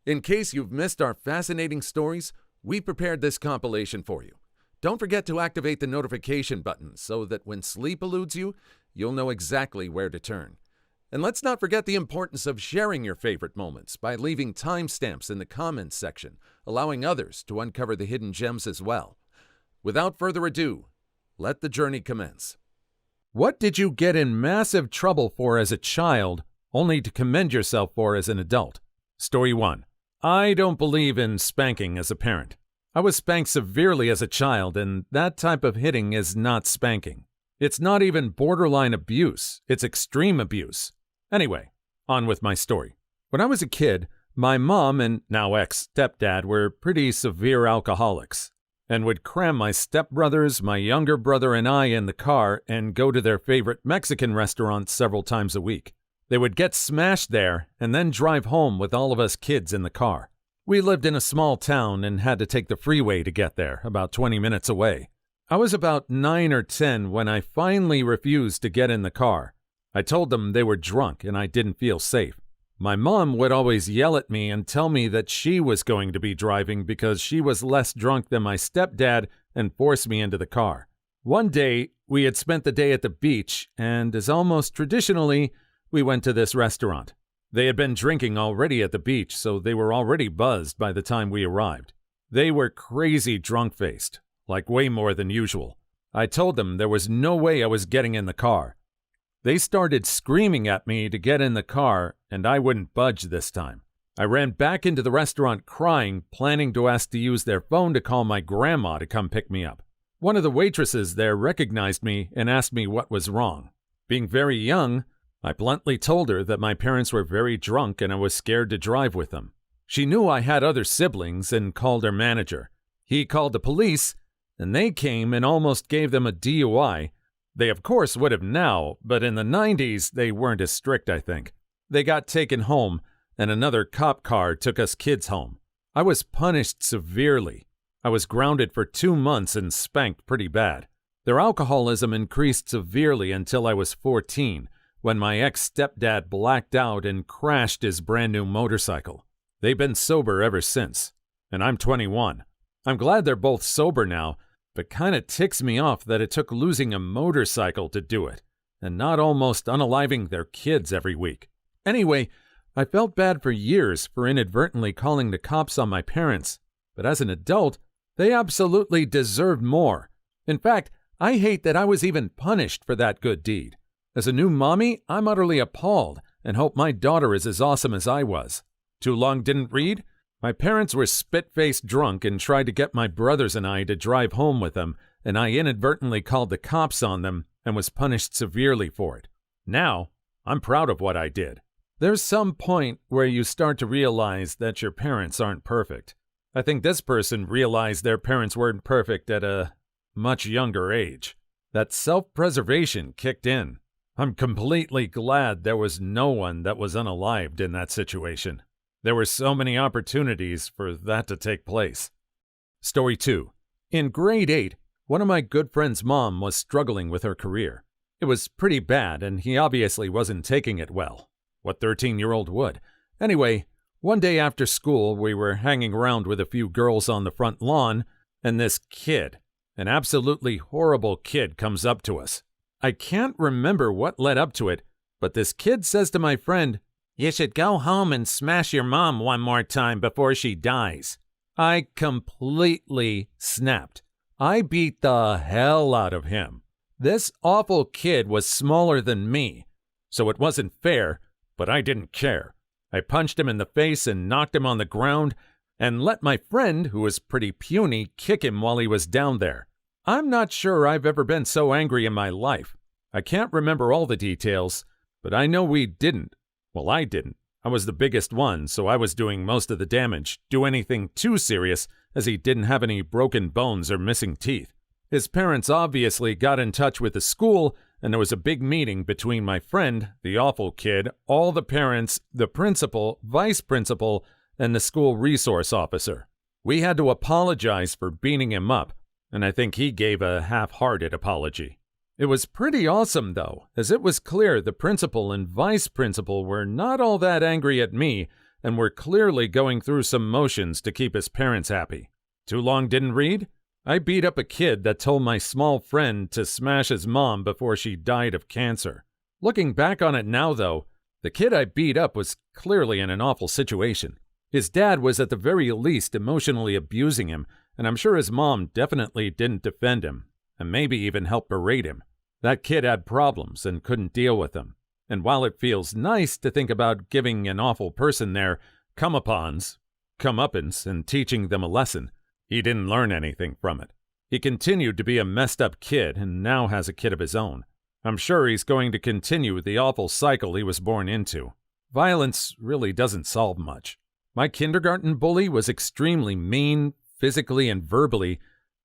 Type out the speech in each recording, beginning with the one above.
In case you've missed our fascinating stories, we prepared this compilation for you. Don't forget to activate the notification button so that when sleep eludes you, you'll know exactly where to turn. And let's not forget the importance of sharing your favorite moments by leaving timestamps in the comments section, allowing others to uncover the hidden gems as well. Without further ado, let the journey commence. What did you get in massive trouble for as a child, only to commend yourself for as an adult? Story 1. I don't believe in spanking as a parent. I was spanked severely as a child, and that type of hitting is not spanking. It's not even borderline abuse, it's extreme abuse. Anyway, on with my story. When I was a kid, my mom and now ex-stepdad were pretty severe alcoholics and would cram my stepbrothers, my younger brother, and I in the car and go to their favorite Mexican restaurant several times a week. They would get smashed there and then drive home with all of us kids in the car. We lived in a small town and had to take the freeway to get there, about 20 minutes away. I was about 9 or 10 when I finally refused to get in the car. I told them they were drunk and I didn't feel safe. My mom would always yell at me and tell me that she was going to be driving because she was less drunk than my stepdad and force me into the car. One day, we had spent the day at the beach, and as almost traditionally, we went to this restaurant. They had been drinking already at the beach, so they were already buzzed by the time we arrived. They were crazy drunk-faced, like way more than usual. I told them there was no way I was getting in the car. They started screaming at me to get in the car, and I wouldn't budge this time. I ran back into the restaurant crying, planning to ask to use their phone to call my grandma to come pick me up. One of the waitresses there recognized me and asked me what was wrong. Being very young, I bluntly told her that my parents were very drunk and I was scared to drive with them. She knew I had other siblings and called her manager. He called the police, and they came and almost gave them a DUI. They of course would have now, but in the 90s they weren't as strict, I think. They got taken home, and another cop car took us kids home. I was punished severely. I was grounded for 2 months and spanked pretty bad. Their alcoholism increased severely until I was 14, when my ex-stepdad blacked out and crashed his brand new motorcycle. They've been sober ever since, and I'm 21. I'm glad they're both sober now, but kinda ticks me off that it took losing a motorcycle to do it, and not almost unaliving their kids every week. Anyway, I felt bad for years for inadvertently calling the cops on my parents, but as an adult, they absolutely deserved more. In fact, I hate that I was even punished for that good deed. As a new mommy, I'm utterly appalled and hope my daughter is as awesome as I was. Too long didn't read? My parents were spit-faced drunk and tried to get my brothers and I to drive home with them, and I inadvertently called the cops on them and was punished severely for it. Now, I'm proud of what I did. There's some point where you start to realize that your parents aren't perfect. I think this person realized their parents weren't perfect at a much younger age. That self-preservation kicked in. I'm completely glad there was no one that was unalived in that situation. There were so many opportunities for that to take place. Story 2. In grade 8, one of my good friend's mom was struggling with her career. It was pretty bad, and he obviously wasn't taking it well. What 13-year-old would? Anyway, one day after school, we were hanging around with a few girls on the front lawn, and this kid, an absolutely horrible kid, comes up to us. I can't remember what led up to it, but this kid says to my friend, "You should go home and smash your mom one more time before she dies." I completely snapped. I beat the hell out of him. This awful kid was smaller than me, so it wasn't fair, but I didn't care. I punched him in the face and knocked him on the ground and let my friend, who was pretty puny, kick him while he was down there. I'm not sure I've ever been so angry in my life. I can't remember all the details, but I know we didn't. Well, I didn't. I was the biggest one, so I was doing most of the damage. Do anything too serious, as he didn't have any broken bones or missing teeth. His parents obviously got in touch with the school, and there was a big meeting between my friend, the awful kid, all the parents, the principal, vice principal, and the school resource officer. We had to apologize for beating him up, and I think he gave a half-hearted apology. It was pretty awesome, though, as it was clear the principal and vice principal were not all that angry at me, and were clearly going through some motions to keep his parents happy. Too long didn't read? I beat up a kid that told my small friend to smash his mom before she died of cancer. Looking back on it now, though, the kid I beat up was clearly in an awful situation. His dad was at the very least emotionally abusing him, and I'm sure his mom definitely didn't defend him, and maybe even help berate him. That kid had problems and couldn't deal with them. And while it feels nice to think about giving an awful person their comeuppance, and teaching them a lesson, he didn't learn anything from it. He continued to be a messed up kid and now has a kid of his own. I'm sure he's going to continue the awful cycle he was born into. Violence really doesn't solve much. My kindergarten bully was extremely mean, physically and verbally,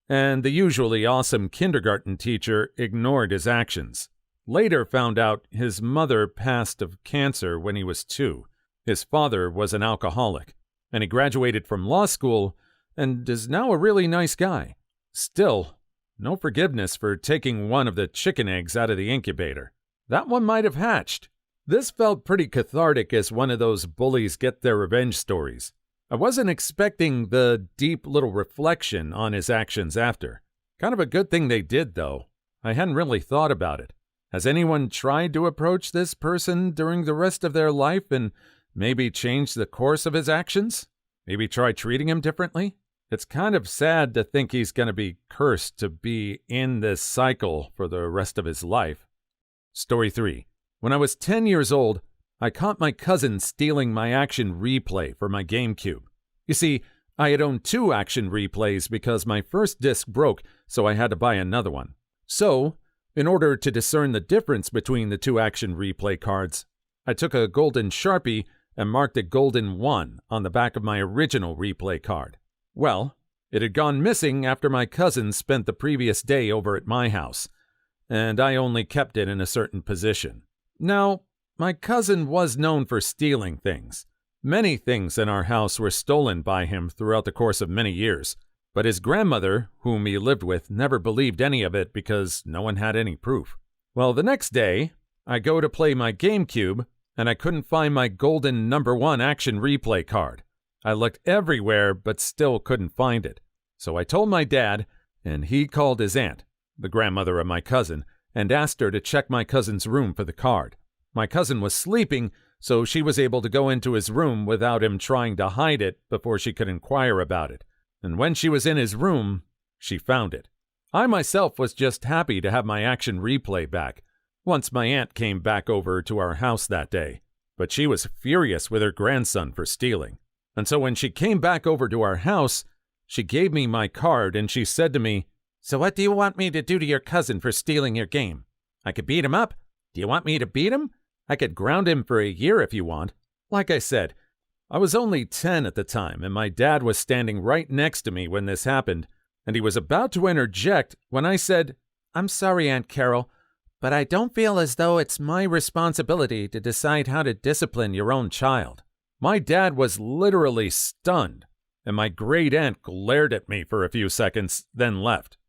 and the usually awesome kindergarten teacher ignored his actions. Later found out his mother passed of cancer when he was 2. His father was an alcoholic, and he graduated from law school and is now a really nice guy. Still, no forgiveness for taking one of the chicken eggs out of the incubator. That one might have hatched. This felt pretty cathartic as one of those bullies get their revenge stories. I wasn't expecting the deep little reflection on his actions after. Kind of a good thing they did, though. I hadn't really thought about it. Has anyone tried to approach this person during the rest of their life and maybe change the course of his actions? Maybe try treating him differently? It's kind of sad to think he's going to be cursed to be in this cycle for the rest of his life. Story 3. When I was 10 years old, I caught my cousin stealing my Action Replay for my GameCube. You see, I had owned 2 Action Replays because my first disc broke, so I had to buy another one. So, in order to discern the difference between the 2 Action Replay cards, I took a golden Sharpie and marked a golden 1 on the back of my original replay card. Well, it had gone missing after my cousin spent the previous day over at my house, and I only kept it in a certain position. Now, my cousin was known for stealing things. Many things in our house were stolen by him throughout the course of many years, but his grandmother, whom he lived with, never believed any of it because no one had any proof. Well, the next day, I go to play my GameCube, and I couldn't find my golden number 1 Action Replay card. I looked everywhere, but still couldn't find it. So I told my dad, and he called his aunt, the grandmother of my cousin, and asked her to check my cousin's room for the card. My cousin was sleeping, so she was able to go into his room without him trying to hide it before she could inquire about it. And when she was in his room, she found it. I myself was just happy to have my Action Replay back, once my aunt came back over to our house that day. But she was furious with her grandson for stealing. And so when she came back over to our house, she gave me my card and she said to me, "So what do you want me to do to your cousin for stealing your game? I could beat him up? Do you want me to beat him? I could ground him for a year if you want." Like I said, I was only 10 at the time, and my dad was standing right next to me when this happened, and he was about to interject when I said, "I'm sorry, Aunt Carol, but I don't feel as though it's my responsibility to decide how to discipline your own child." My dad was literally stunned, and my great aunt glared at me for a few seconds, then left.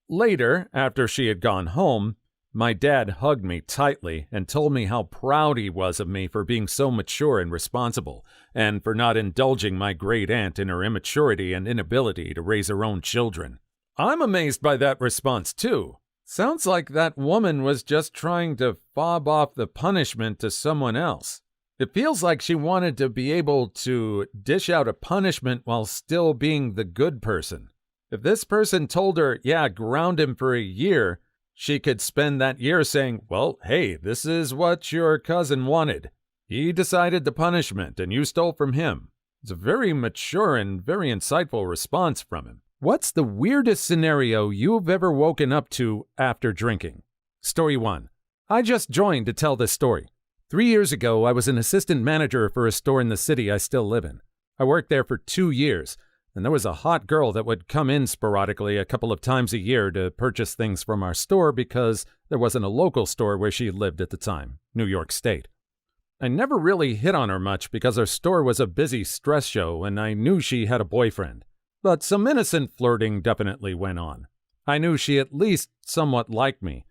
Later, after she had gone home, my dad hugged me tightly and told me how proud he was of me for being so mature and responsible, and for not indulging my great aunt in her immaturity and inability to raise her own children. I'm amazed by that response, too. Sounds like that woman was just trying to fob off the punishment to someone else. It feels like she wanted to be able to dish out a punishment while still being the good person. If this person told her, "Yeah, ground him for a year," she could spend that year saying, "Well, hey, this is what your cousin wanted. He decided the punishment and you stole from him." It's a very mature and very insightful response from him. What's the weirdest scenario you've ever woken up to after drinking? Story 1. I just joined to tell this story. 3 years ago, I was an assistant manager for a store in the city I still live in. I worked there for 2 years, and there was a hot girl that would come in sporadically a couple of times a year to purchase things from our store because there wasn't a local store where she lived at the time, New York State. I never really hit on her much because our store was a busy stress show and I knew she had a boyfriend. But some innocent flirting definitely went on. I knew she at least somewhat liked me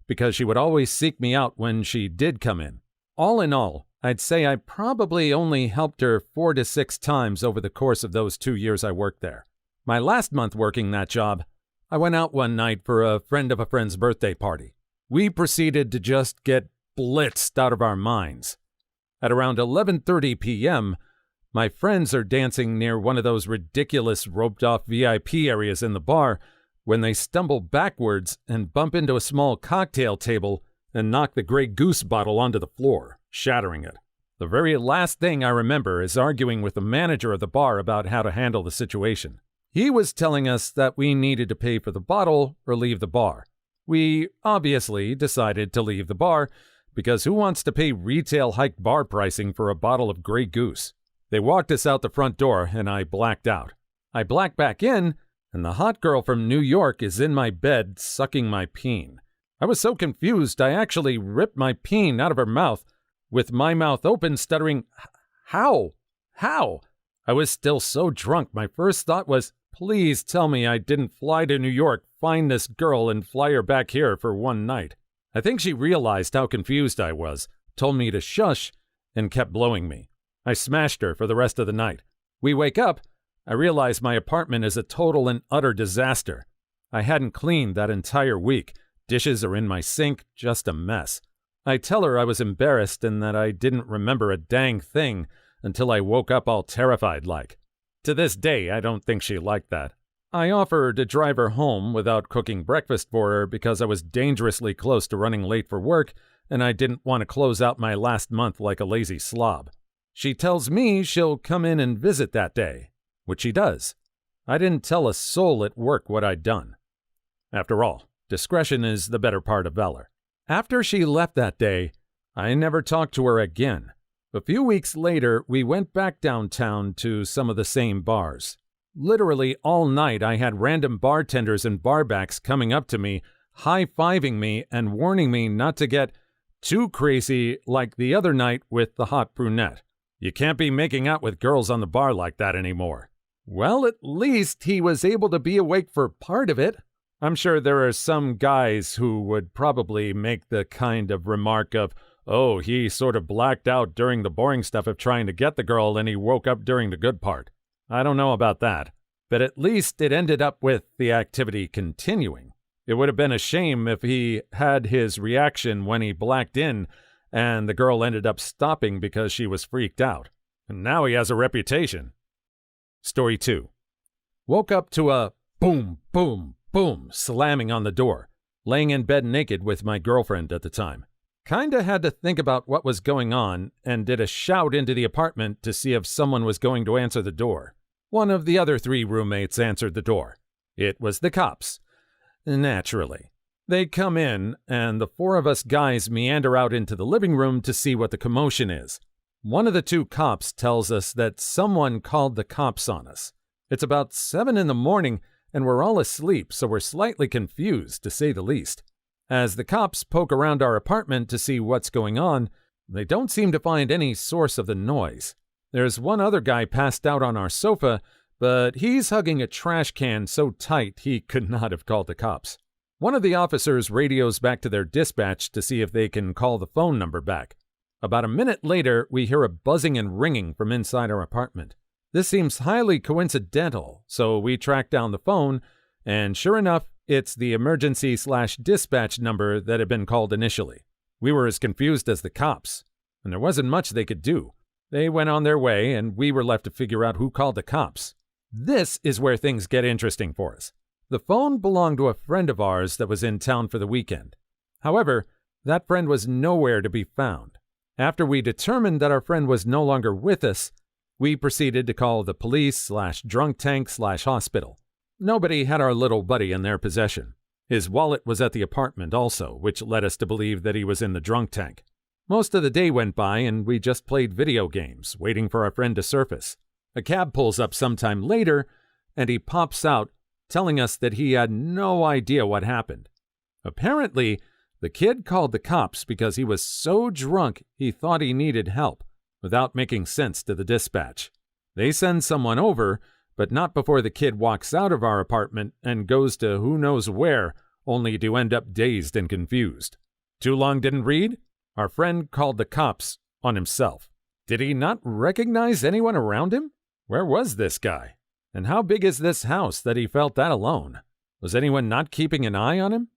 because she would always seek me out when she did come in. All in all, I'd say I probably only helped her 4 to 6 times over the course of those 2 years I worked there. My last month working that job, I went out one night for a friend of a friend's birthday party. We proceeded to just get blitzed out of our minds. At around 11:30 p.m., my friends are dancing near one of those ridiculous roped-off VIP areas in the bar when they stumble backwards and bump into a small cocktail table and knock the Grey Goose bottle onto the floor, shattering it. The very last thing I remember is arguing with the manager of the bar about how to handle the situation. He was telling us that we needed to pay for the bottle or leave the bar. We obviously decided to leave the bar because who wants to pay retail hike bar pricing for a bottle of Grey Goose? They walked us out the front door and I blacked out. I blacked back in and the hot girl from New York is in my bed sucking my peen. I was so confused I actually ripped my peen out of her mouth with my mouth open, stuttering, How? I was still so drunk my first thought was, please tell me I didn't fly to New York, find this girl, and fly her back here for one night. I think she realized how confused I was, told me to shush, and kept blowing me. I smashed her for the rest of the night. We wake up, I realize my apartment is a total and utter disaster. I hadn't cleaned that entire week. Dishes are in my sink, just a mess. I tell her I was embarrassed and that I didn't remember a dang thing until I woke up all terrified like. To this day, I don't think she liked that. I offered to drive her home without cooking breakfast for her because I was dangerously close to running late for work and I didn't want to close out my last month like a lazy slob. She tells me she'll come in and visit that day, which she does. I didn't tell a soul at work what I'd done. After all, discretion is the better part of valor. After she left that day, I never talked to her again. A few weeks later, we went back downtown to some of the same bars. Literally all night, I had random bartenders and barbacks coming up to me, high-fiving me and warning me not to get too crazy like the other night with the hot brunette. You can't be making out with girls on the bar like that anymore. Well, at least he was able to be awake for part of it. I'm sure there are some guys who would probably make the kind of remark of, oh, he sort of blacked out during the boring stuff of trying to get the girl and he woke up during the good part. I don't know about that, but at least it ended up with the activity continuing. It would have been a shame if he had his reaction when he blacked in and the girl ended up stopping because she was freaked out. And now he has a reputation. Story 2. Woke up to a boom, boom, boom slamming on the door, laying in bed naked with my girlfriend at the time. Kinda had to think about what was going on and did a shout into the apartment to see if someone was going to answer the door. One of the other 3 roommates answered the door. It was the cops. Naturally. They come in, and the 4 of us guys meander out into the living room to see what the commotion is. One of the 2 cops tells us that someone called the cops on us. It's about 7 in the morning, and we're all asleep, so we're slightly confused, to say the least. As the cops poke around our apartment to see what's going on, they don't seem to find any source of the noise. There's one other guy passed out on our sofa, but he's hugging a trash can so tight he could not have called the cops. One of the officers radios back to their dispatch to see if they can call the phone number back. About a minute later, we hear a buzzing and ringing from inside our apartment. This seems highly coincidental, so we track down the phone, and sure enough, it's the emergency/dispatch number that had been called initially. We were as confused as the cops, and there wasn't much they could do. They went on their way, and we were left to figure out who called the cops. This is where things get interesting for us. The phone belonged to a friend of ours that was in town for the weekend. However, that friend was nowhere to be found. After we determined that our friend was no longer with us, we proceeded to call the police/drunk tank/hospital. Nobody had our little buddy in their possession. His wallet was at the apartment also, which led us to believe that he was in the drunk tank. Most of the day went by and we just played video games, waiting for our friend to surface. A cab pulls up sometime later, and he pops out, telling us that he had no idea what happened. Apparently, the kid called the cops because he was so drunk he thought he needed help, without making sense to the dispatch. They send someone over, but not before the kid walks out of our apartment and goes to who knows where, only to end up dazed and confused. Too long didn't read? Our friend called the cops on himself. Did he not recognize anyone around him? Where was this guy? And how big is this house that he felt that alone? Was anyone not keeping an eye on him?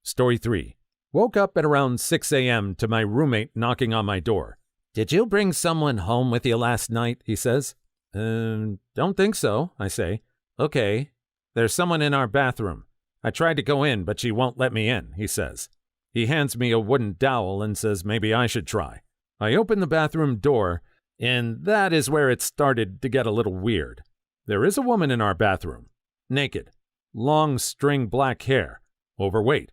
Story 3. Woke up at around 6 a.m. to my roommate knocking on my door. "Did you bring someone home with you last night?" he says. Don't think so," I say. "Okay. There's someone in our bathroom. I tried to go in, but she won't let me in," he says. He hands me a wooden dowel and says maybe I should try. I open the bathroom door, and that is where it started to get a little weird. There is a woman in our bathroom, naked, long string black hair, overweight,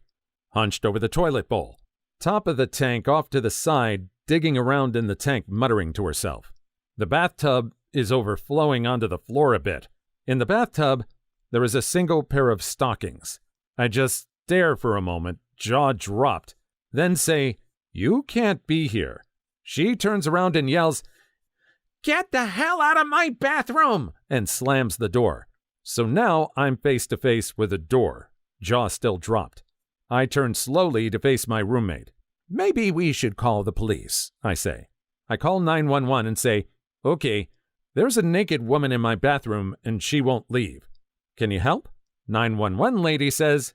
hunched over the toilet bowl, top of the tank off to the side, digging around in the tank, muttering to herself. The bathtub is overflowing onto the floor a bit. In the bathtub, there is a single pair of stockings. I just stare for a moment, jaw dropped, then say, "You can't be here." She turns around and yells, "Get the hell out of my bathroom!" and slams the door. So now I'm face to face with a door, jaw still dropped. I turn slowly to face my roommate. "Maybe we should call the police," I say. I call 911 and say, "Okay, there's a naked woman in my bathroom and she won't leave. Can you help?" 911 lady says,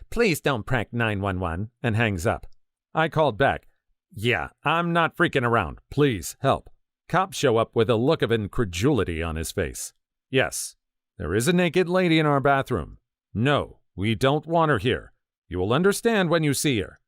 "Please don't prank 911, and hangs up. I called back, "Yeah, I'm not freaking around. Please help." Cops show up with a look of incredulity on his face. "Yes, there is a naked lady in our bathroom. No, we don't want her here. You will understand when you see her."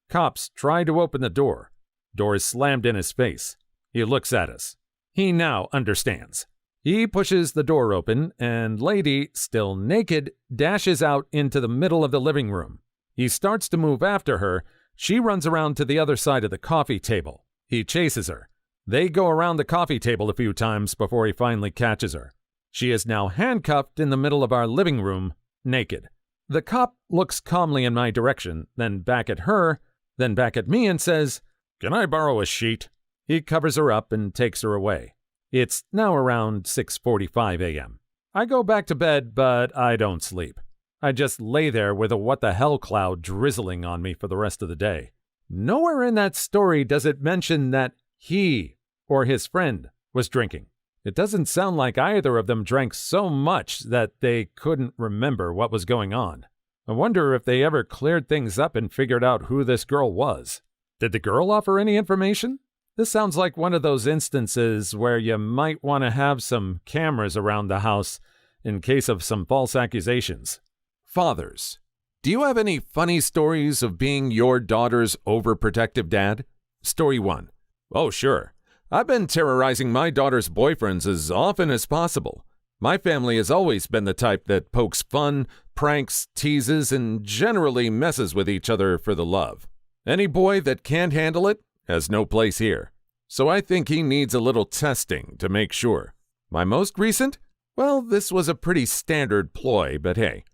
Cops try to open the door. Door is slammed in his face. He looks at us. He now understands. He pushes the door open, and lady, still naked, dashes out into the middle of the living room. He starts to move after her. She runs around to the other side of the coffee table. He chases her. They go around the coffee table a few times before he finally catches her. She is now handcuffed in the middle of our living room, naked. The cop looks calmly in my direction, then back at her, then back at me and says, "Can I borrow a sheet?" He covers her up and takes her away. It's now around 6:45 a.m. I go back to bed, but I don't sleep. I just lay there with a what-the-hell cloud drizzling on me for the rest of the day. Nowhere in that story does it mention that he or his friend was drinking. It doesn't sound like either of them drank so much that they couldn't remember what was going on. I wonder if they ever cleared things up and figured out who this girl was. Did the girl offer any information? This sounds like one of those instances where you might want to have some cameras around the house in case of some false accusations. Fathers, do you have any funny stories of being your daughter's overprotective dad? Story 1. Oh, sure. I've been terrorizing my daughter's boyfriends as often as possible. My family has always been the type that pokes fun, pranks, teases, and generally messes with each other for the love. Any boy that can't handle it has no place here. So I think he needs a little testing to make sure. My most recent? Well, this was a pretty standard ploy, but hey.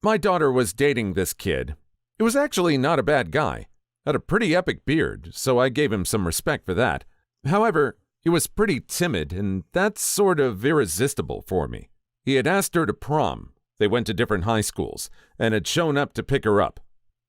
My daughter was dating this kid. It was actually not a bad guy. Had a pretty epic beard, so I gave him some respect for that. However, he was pretty timid, and that's sort of irresistible for me. He had asked her to prom. They went to different high schools, and had shown up to pick her up.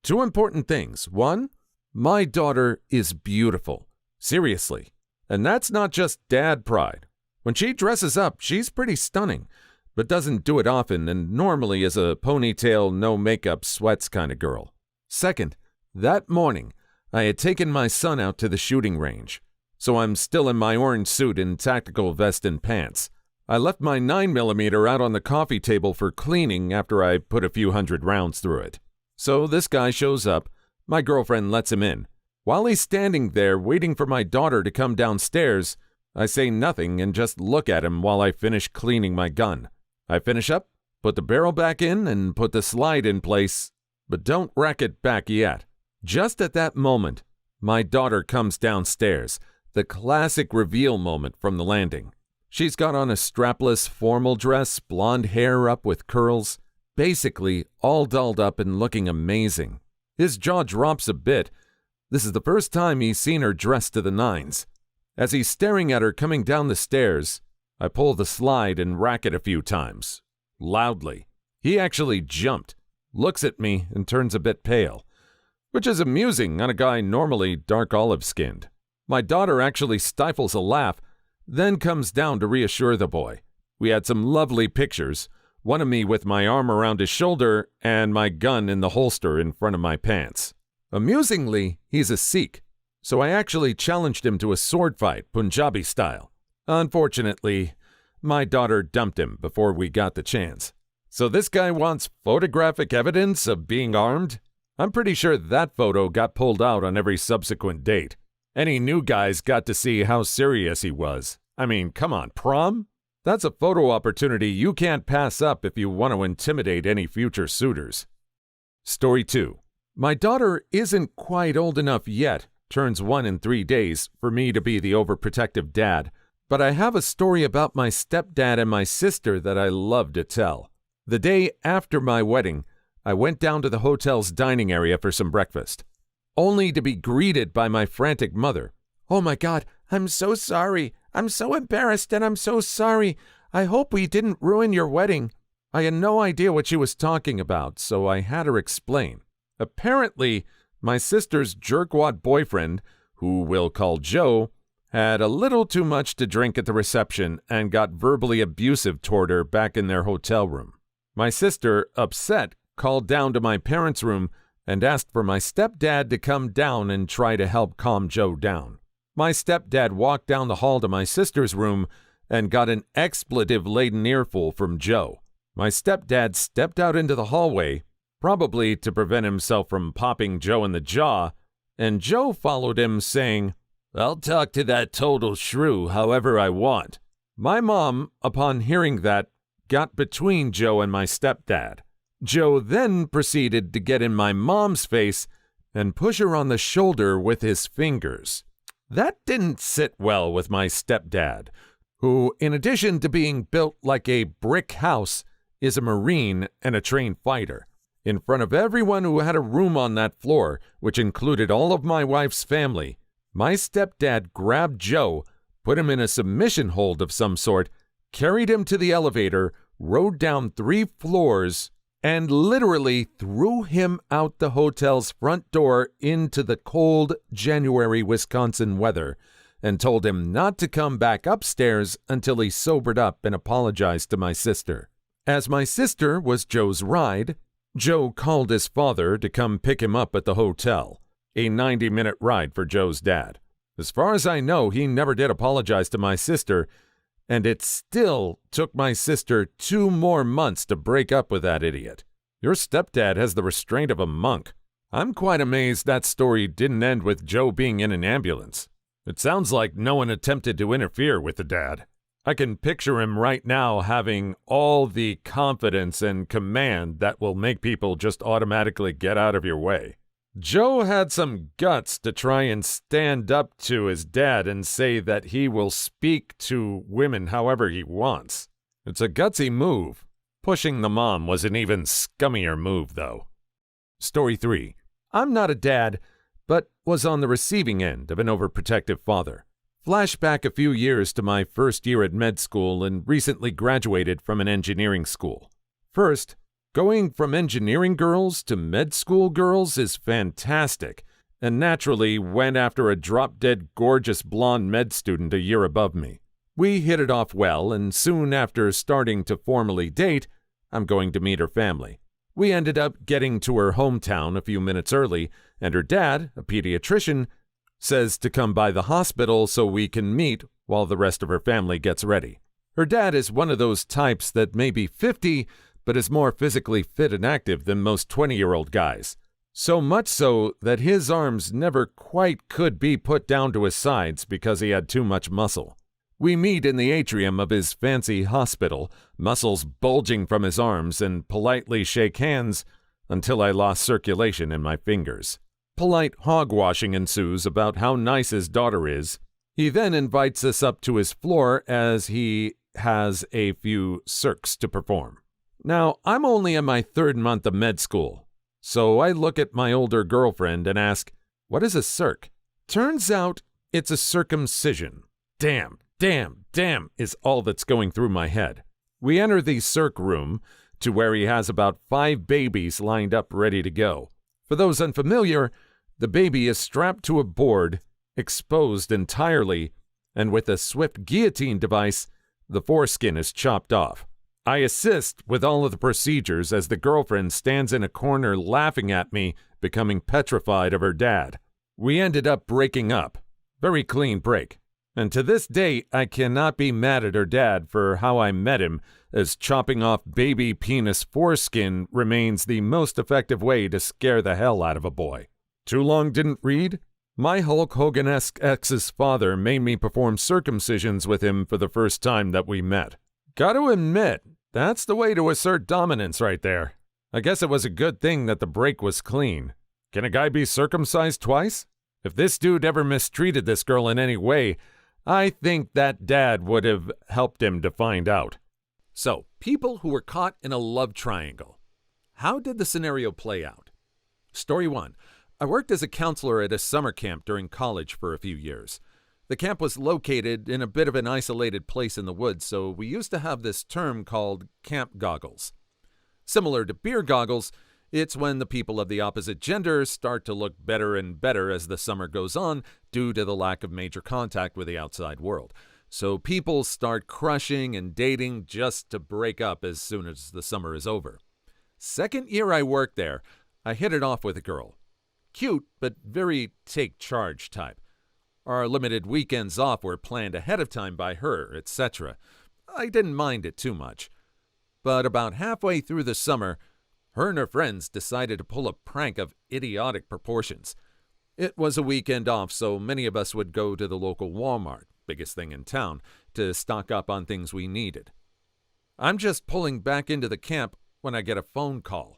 2 important things. 1, my daughter is beautiful. Seriously. And that's not just dad pride. When she dresses up, she's pretty stunning, but doesn't do it often and normally is a ponytail, no makeup, sweats kind of girl. 2nd, that morning, I had taken my son out to the shooting range. So I'm still in my orange suit and tactical vest and pants. I left my 9mm out on the coffee table for cleaning after I put a few hundred rounds through it. So this guy shows up. My girlfriend lets him in. While he's standing there waiting for my daughter to come downstairs, I say nothing and just look at him while I finish cleaning my gun. I finish up, put the barrel back in, and put the slide in place, but don't rack it back yet. Just at that moment, my daughter comes downstairs. The classic reveal moment from the landing. She's got on a strapless formal dress, blonde hair up with curls, basically all dolled up and looking amazing. His jaw drops a bit. This is the first time he's seen her dressed to the nines. As he's staring at her coming down the stairs, I pull the slide and rack it a few times. Loudly. He actually jumped, looks at me, and turns a bit pale, which is amusing on a guy normally dark olive-skinned. My daughter actually stifles a laugh, then comes down to reassure the boy. We had some lovely pictures, one of me with my arm around his shoulder and my gun in the holster in front of my pants. Amusingly, he's a Sikh, so I actually challenged him to a sword fight, Punjabi style. Unfortunately, my daughter dumped him before we got the chance. So this guy wants photographic evidence of being armed? I'm pretty sure that photo got pulled out on every subsequent date. Any new guys got to see how serious he was. I mean, come on, prom? That's a photo opportunity you can't pass up if you want to intimidate any future suitors. Story 2. My daughter isn't quite old enough yet, turns 1 in 3 days, for me to be the overprotective dad, but I have a story about my stepdad and my sister that I love to tell. The day after my wedding, I went down to the hotel's dining area for some breakfast, only to be greeted by my frantic mother. "Oh my God, I'm so sorry. I'm so embarrassed and I'm so sorry. I hope we didn't ruin your wedding." I had no idea what she was talking about, so I had her explain. Apparently, my sister's jerkwad boyfriend, who we'll call Joe, had a little too much to drink at the reception and got verbally abusive toward her back in their hotel room. My sister, upset, called down to my parents' room and asked for my stepdad to come down and try to help calm Joe down. My stepdad walked down the hall to my sister's room and got an expletive-laden earful from Joe. My stepdad stepped out into the hallway, probably to prevent himself from popping Joe in the jaw, and Joe followed him saying, "I'll talk to that total shrew however I want." My mom, upon hearing that, got between Joe and my stepdad. Joe then proceeded to get in my mom's face and push her on the shoulder with his fingers. That didn't sit well with my stepdad, who, in addition to being built like a brick house, is a Marine and a trained fighter. In front of everyone who had a room on that floor, which included all of my wife's family, my stepdad grabbed Joe, put him in a submission hold of some sort, carried him to the elevator, rode down 3 floors, and literally threw him out the hotel's front door into the cold January Wisconsin weather and told him not to come back upstairs until he sobered up and apologized to my sister. As my sister was Joe's ride, Joe called his father to come pick him up at the hotel, a 90-minute ride for Joe's dad. As far as I know, he never did apologize to my sister, and it still took my sister 2 more months to break up with that idiot. Your stepdad has the restraint of a monk. I'm quite amazed that story didn't end with Joe being in an ambulance. It sounds like no one attempted to interfere with the dad. I can picture him right now having all the confidence and command that will make people just automatically get out of your way. Joe had some guts to try and stand up to his dad and say that he will speak to women however he wants. It's a gutsy move. Pushing the mom was an even scummier move, though. Story 3. I'm not a dad, but was on the receiving end of an overprotective father. Flashback a few years to my first year at med school and recently graduated from an engineering school. First, going from engineering girls to med school girls is fantastic, and naturally went after a drop-dead gorgeous blonde med student a year above me. We hit it off well, and soon after starting to formally date, I'm going to meet her family. We ended up getting to her hometown a few minutes early, and her dad, a pediatrician, says to come by the hospital so we can meet while the rest of her family gets ready. Her dad is one of those types that may be 50, but is more physically fit and active than most 20-year-old guys. So much so that his arms never quite could be put down to his sides because he had too much muscle. We meet in the atrium of his fancy hospital, muscles bulging from his arms, and politely shake hands until I lost circulation in my fingers. Polite hogwashing ensues about how nice his daughter is. He then invites us up to his floor as he has a few circs to perform. Now, I'm only in my 3rd month of med school, so I look at my older girlfriend and ask, "What is a circ?" Turns out it's a circumcision. Damn is all that's going through my head. We enter the circ room to where he has about 5 babies lined up ready to go. For those unfamiliar, the baby is strapped to a board exposed entirely, and with a swift guillotine device, the foreskin is chopped off. I assist with all of the procedures as the girlfriend stands in a corner laughing at me, becoming petrified of her dad. We ended up breaking up. Very clean break. And to this day, I cannot be mad at her dad for how I met him, as chopping off baby penis foreskin remains the most effective way to scare the hell out of a boy. Too long didn't read? My Hulk Hogan-esque ex's father made me perform circumcisions with him for the first time that we met. Gotta admit, that's the way to assert dominance right there. I guess it was a good thing that the break was clean. Can a guy be circumcised twice? If this dude ever mistreated this girl in any way, I think that dad would have helped him to find out. So, people who were caught in a love triangle. How did the scenario play out? Story 1. I worked as a counselor at a summer camp during college for a few years. The camp was located in a bit of an isolated place in the woods, so we used to have this term called camp goggles. Similar to beer goggles, it's when the people of the opposite gender start to look better and better as the summer goes on due to the lack of major contact with the outside world. So people start crushing and dating just to break up as soon as the summer is over. Second year I worked there, I hit it off with a girl. Cute, but very take charge type. Our limited weekends off were planned ahead of time by her, etc. I didn't mind it too much. But about halfway through the summer, her and her friends decided to pull a prank of idiotic proportions. It was a weekend off, so many of us would go to the local Walmart, biggest thing in town, to stock up on things we needed. I'm just pulling back into the camp when I get a phone call.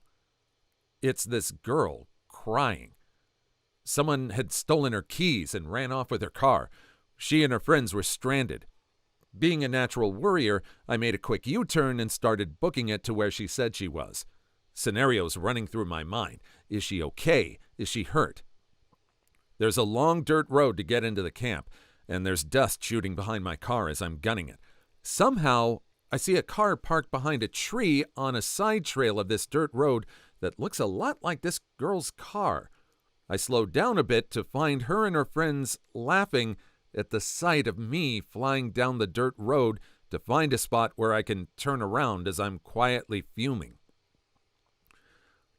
It's this girl crying. Someone had stolen her keys and ran off with her car. She and her friends were stranded. Being a natural worrier, I made a quick U-turn and started booking it to where she said she was. Scenarios running through my mind. Is she okay? Is she hurt? There's a long dirt road to get into the camp, and there's dust shooting behind my car as I'm gunning it. Somehow, I see a car parked behind a tree on a side trail of this dirt road that looks a lot like this girl's car. I slowed down a bit to find her and her friends laughing at the sight of me flying down the dirt road to find a spot where I can turn around as I'm quietly fuming.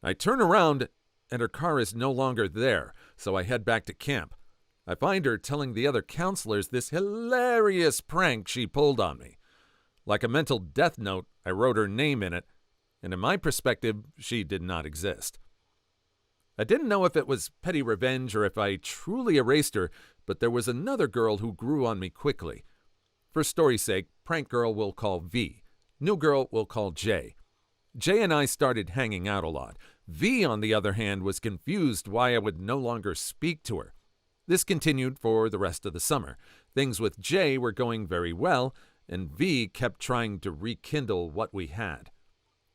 I turn around and her car is no longer there, so I head back to camp. I find her telling the other counselors this hilarious prank she pulled on me. Like a mental death note, I wrote her name in it, and in my perspective, she did not exist. I didn't know if it was petty revenge or if I truly erased her, but there was another girl who grew on me quickly. For story's sake, prank girl we'll call V. New girl we'll call J. J and I started hanging out a lot. V, on the other hand, was confused why I would no longer speak to her. This continued for the rest of the summer. Things with J were going very well, and V kept trying to rekindle what we had.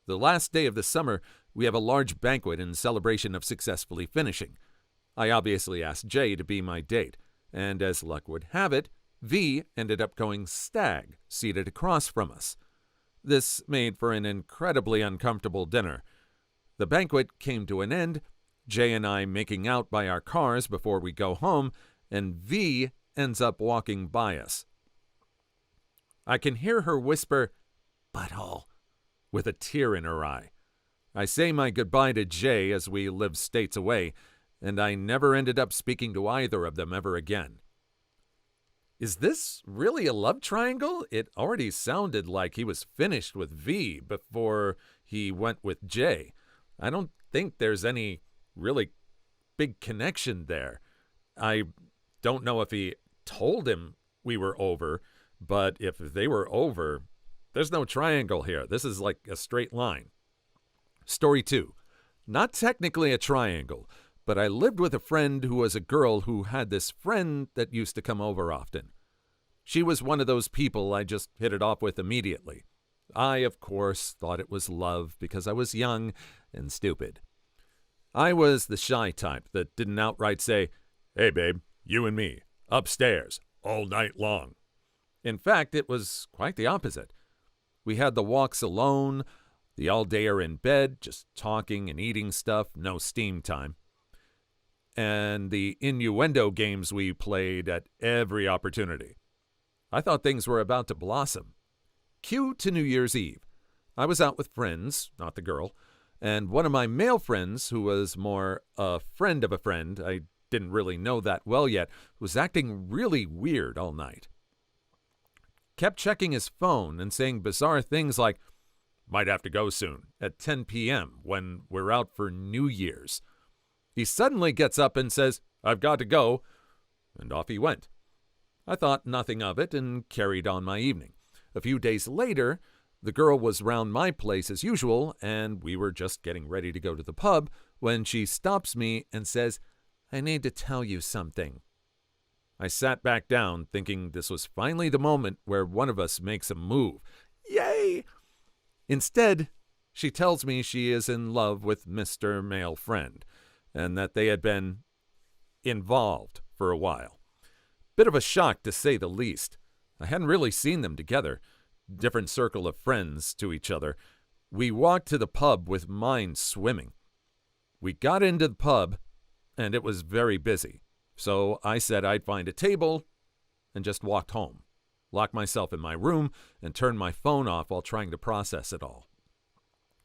The last day of the summer, we have a large banquet in celebration of successfully finishing. I obviously asked J to be my date, and as luck would have it, V ended up going stag, seated across from us. This made for an incredibly uncomfortable dinner. The banquet came to an end, J and I making out by our cars before we go home, and V ends up walking by us. I can hear her whisper, "Butthole," with a tear in her eye. I say my goodbye to J as we live states away, and I never ended up speaking to either of them ever again. Is this really a love triangle? It already sounded like he was finished with V before he went with J. I don't think there's any really big connection there. I don't know if he told him we were over, but if they were over, there's no triangle here. This is like a straight line. Story 2. Not technically a triangle, but I lived with a friend who was a girl who had this friend that used to come over often. She was one of those people I just hit it off with immediately. I, of course, thought it was love because I was young and stupid. I was the shy type that didn't outright say, "Hey babe, you and me, upstairs, all night long." In fact, it was quite the opposite. We had the walks alone, the all-dayer in bed, just talking and eating stuff, no steam time. and the innuendo games we played at every opportunity. I thought things were about to blossom. Cue to New Year's Eve. I was out with friends, not the girl, and one of my male friends, who was more a friend of a friend, I didn't really know that well yet, was acting really weird all night. Kept checking his phone and saying bizarre things like, "Might have to go soon," at 10 p.m. when we're out for New Year's. He suddenly gets up and says, "I've got to go," and off he went. I thought nothing of it and carried on my evening. A few days later, the girl was round my place as usual, and we were just getting ready to go to the pub when she stops me and says, "I need to tell you something." I sat back down, thinking this was finally the moment where one of us makes a move. Yay! Instead, she tells me she is in love with Mr. Male Friend, and that they had been involved for a while. Bit of a shock, to say the least. I hadn't really seen them together. Different circle of friends to each other. We walked to the pub with minds swimming. We got into the pub, and it was very busy. So I said I'd find a table and just walked home, locked myself in my room, and turned my phone off while trying to process it all.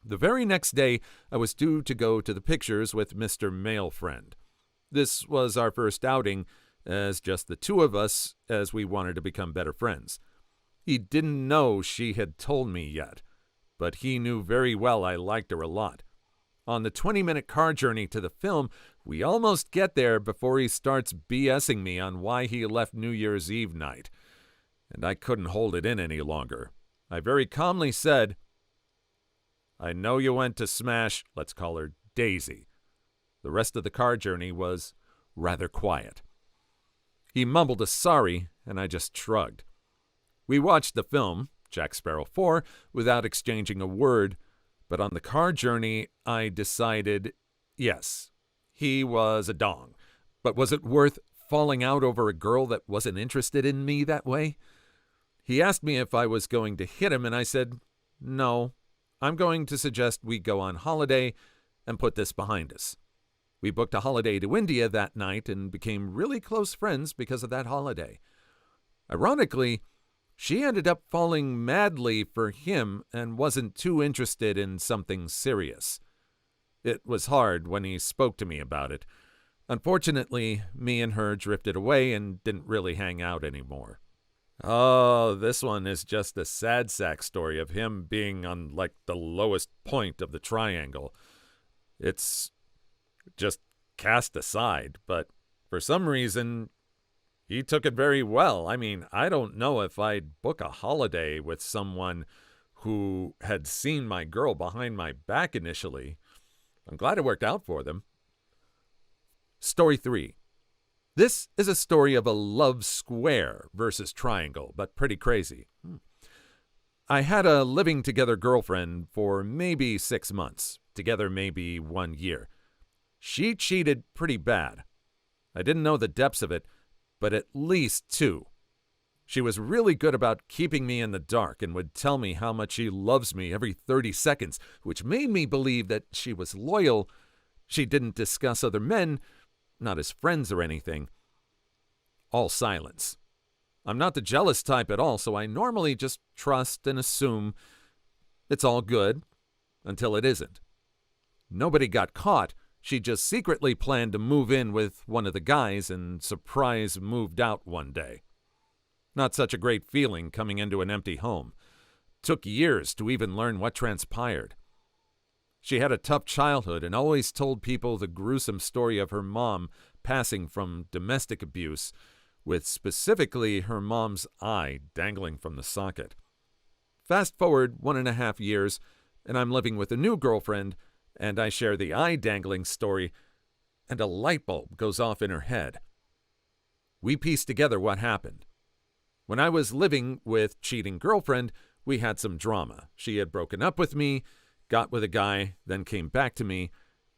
The very next day, I was due to go to the pictures with Mr. Male Friend. This was our first outing as just the two of us, as we wanted to become better friends. He didn't know she had told me yet, but he knew very well I liked her a lot. On the 20-minute car journey to the film, we almost get there before he starts BSing me on why he left New Year's Eve night. And I couldn't hold it in any longer. I very calmly said, "I know you went to smash, let's call her Daisy." The rest of the car journey was rather quiet. He mumbled a sorry, and I just shrugged. We watched the film, Jack Sparrow 4, without exchanging a word, but on the car journey, I decided, yes, he was a dong. But was it worth falling out over a girl that wasn't interested in me that way? He asked me if I was going to hit him, and I said, "No, I'm going to suggest we go on holiday and put this behind us." We booked a holiday to India that night and became really close friends because of that holiday. Ironically, she ended up falling madly for him and wasn't too interested in something serious. It was hard when he spoke to me about it. Unfortunately, me and her drifted away and didn't really hang out anymore. Oh, this one is just a sad sack story of him being on, like, the lowest point of the triangle. It's just cast aside, but for some reason, he took it very well. I mean, I don't know if I'd book a holiday with someone who had seen my girl behind my back initially. I'm glad it worked out for them. Story 3. This is a story of a love square versus triangle, but pretty crazy. I had a living together girlfriend for maybe 6 months, together maybe 1 year. She cheated pretty bad. I didn't know the depths of it, but at least 2. She was really good about keeping me in the dark and would tell me how much she loves me every 30 seconds, which made me believe that she was loyal. She didn't discuss other men, not as friends or anything. All silence. I'm not the jealous type at all, so I normally just trust and assume it's all good until it isn't. Nobody got caught. She just secretly planned to move in with one of the guys and surprise moved out one day. Not such a great feeling coming into an empty home. Took years to even learn what transpired. She had a tough childhood and always told people the gruesome story of her mom passing from domestic abuse, with specifically her mom's eye dangling from the socket. Fast forward 1.5 years, and I'm living with a new girlfriend, and I share the eye dangling story, and a light bulb goes off in her head. We piece together what happened. When I was living with cheating girlfriend, we had some drama. She had broken up with me, got with a guy, then came back to me,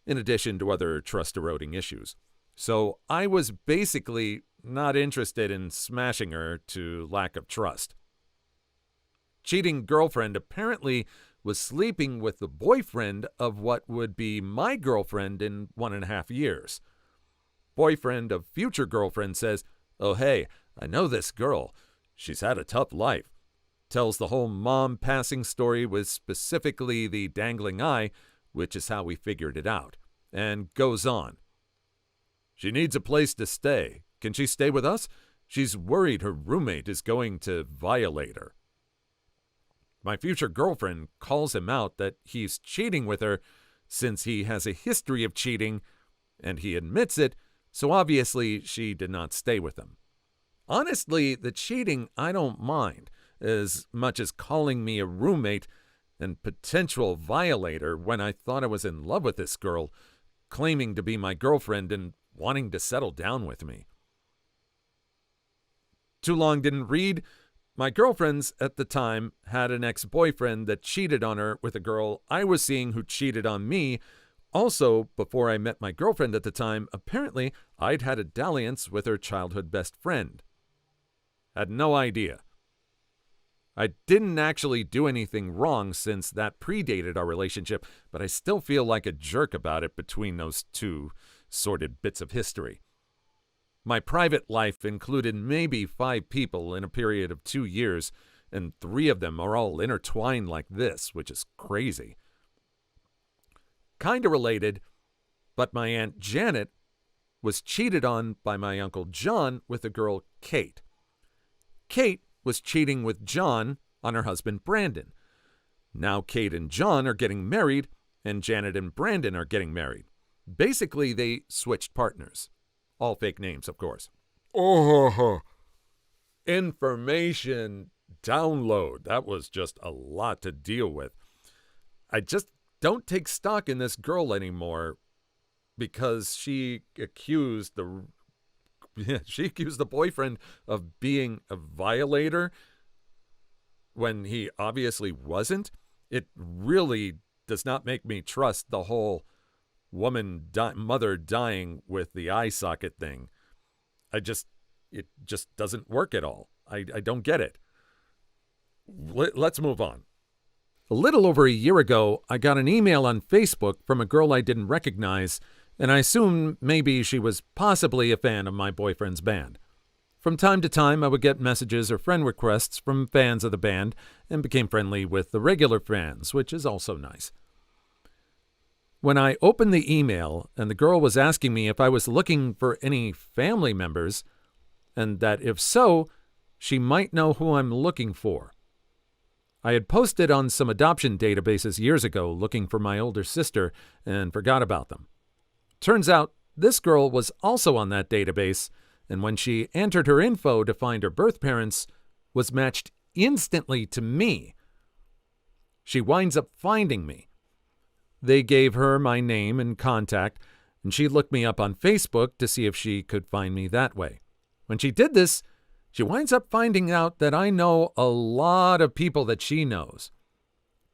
in addition to other trust-eroding issues. So I was basically not interested in smashing her to lack of trust. Cheating girlfriend apparently was sleeping with the boyfriend of what would be my girlfriend in 1.5 years. ex-boyfriend of future girlfriend says, "Oh hey, I know this girl. She's had a tough life." Tells the whole mom passing story with specifically the dangling eye, which is how we figured it out, and goes on. "She needs a place to stay. Can she stay with us? She's worried her roommate is going to violate her." My future girlfriend calls him out that he's cheating with her since he has a history of cheating, and he admits it, so obviously she did not stay with him. Honestly, the cheating I don't mind, as much as calling me a roommate and potential violator when I thought I was in love with this girl, claiming to be my girlfriend and wanting to settle down with me. Too long didn't read. My girlfriends at the time had an ex-boyfriend that cheated on her with a girl I was seeing who cheated on me. Also, before I met my girlfriend at the time, apparently I'd had a dalliance with her childhood best friend. Had no idea. I didn't actually do anything wrong since that predated our relationship, but I still feel like a jerk about it between those two sordid bits of history. My private life included maybe 5 people in a period of 2 years, and 3 of them are all intertwined like this, which is crazy. Kinda related, but my Aunt Janet was cheated on by my Uncle John with a girl, Kate. Kate was cheating with John on her husband, Brandon. Now Kate and John are getting married, and Janet and Brandon are getting married. Basically, they switched partners. All fake names, of course. Information download. That was just a lot to deal with. I just don't take stock in this girl anymore because she accused the boyfriend of being a violator when he obviously wasn't. It really does not make me trust the whole mother dying with the eye socket thing. It just doesn't work at all. I don't get it. Let's move on. A little over a year ago, I got an email on Facebook from a girl I didn't recognize, and I assumed maybe she was possibly a fan of my boyfriend's band. From time to time, I would get messages or friend requests from fans of the band and became friendly with the regular fans, which is also nice. When I opened the email and the girl was asking me if I was looking for any family members, and that if so, she might know who I'm looking for. I had posted on some adoption databases years ago looking for my older sister and forgot about them. Turns out this girl was also on that database, and when she entered her info to find her birth parents, was matched instantly to me. She winds up finding me. They gave her my name and contact, and she looked me up on Facebook to see if she could find me that way. When she did this, she winds up finding out that I know a lot of people that she knows.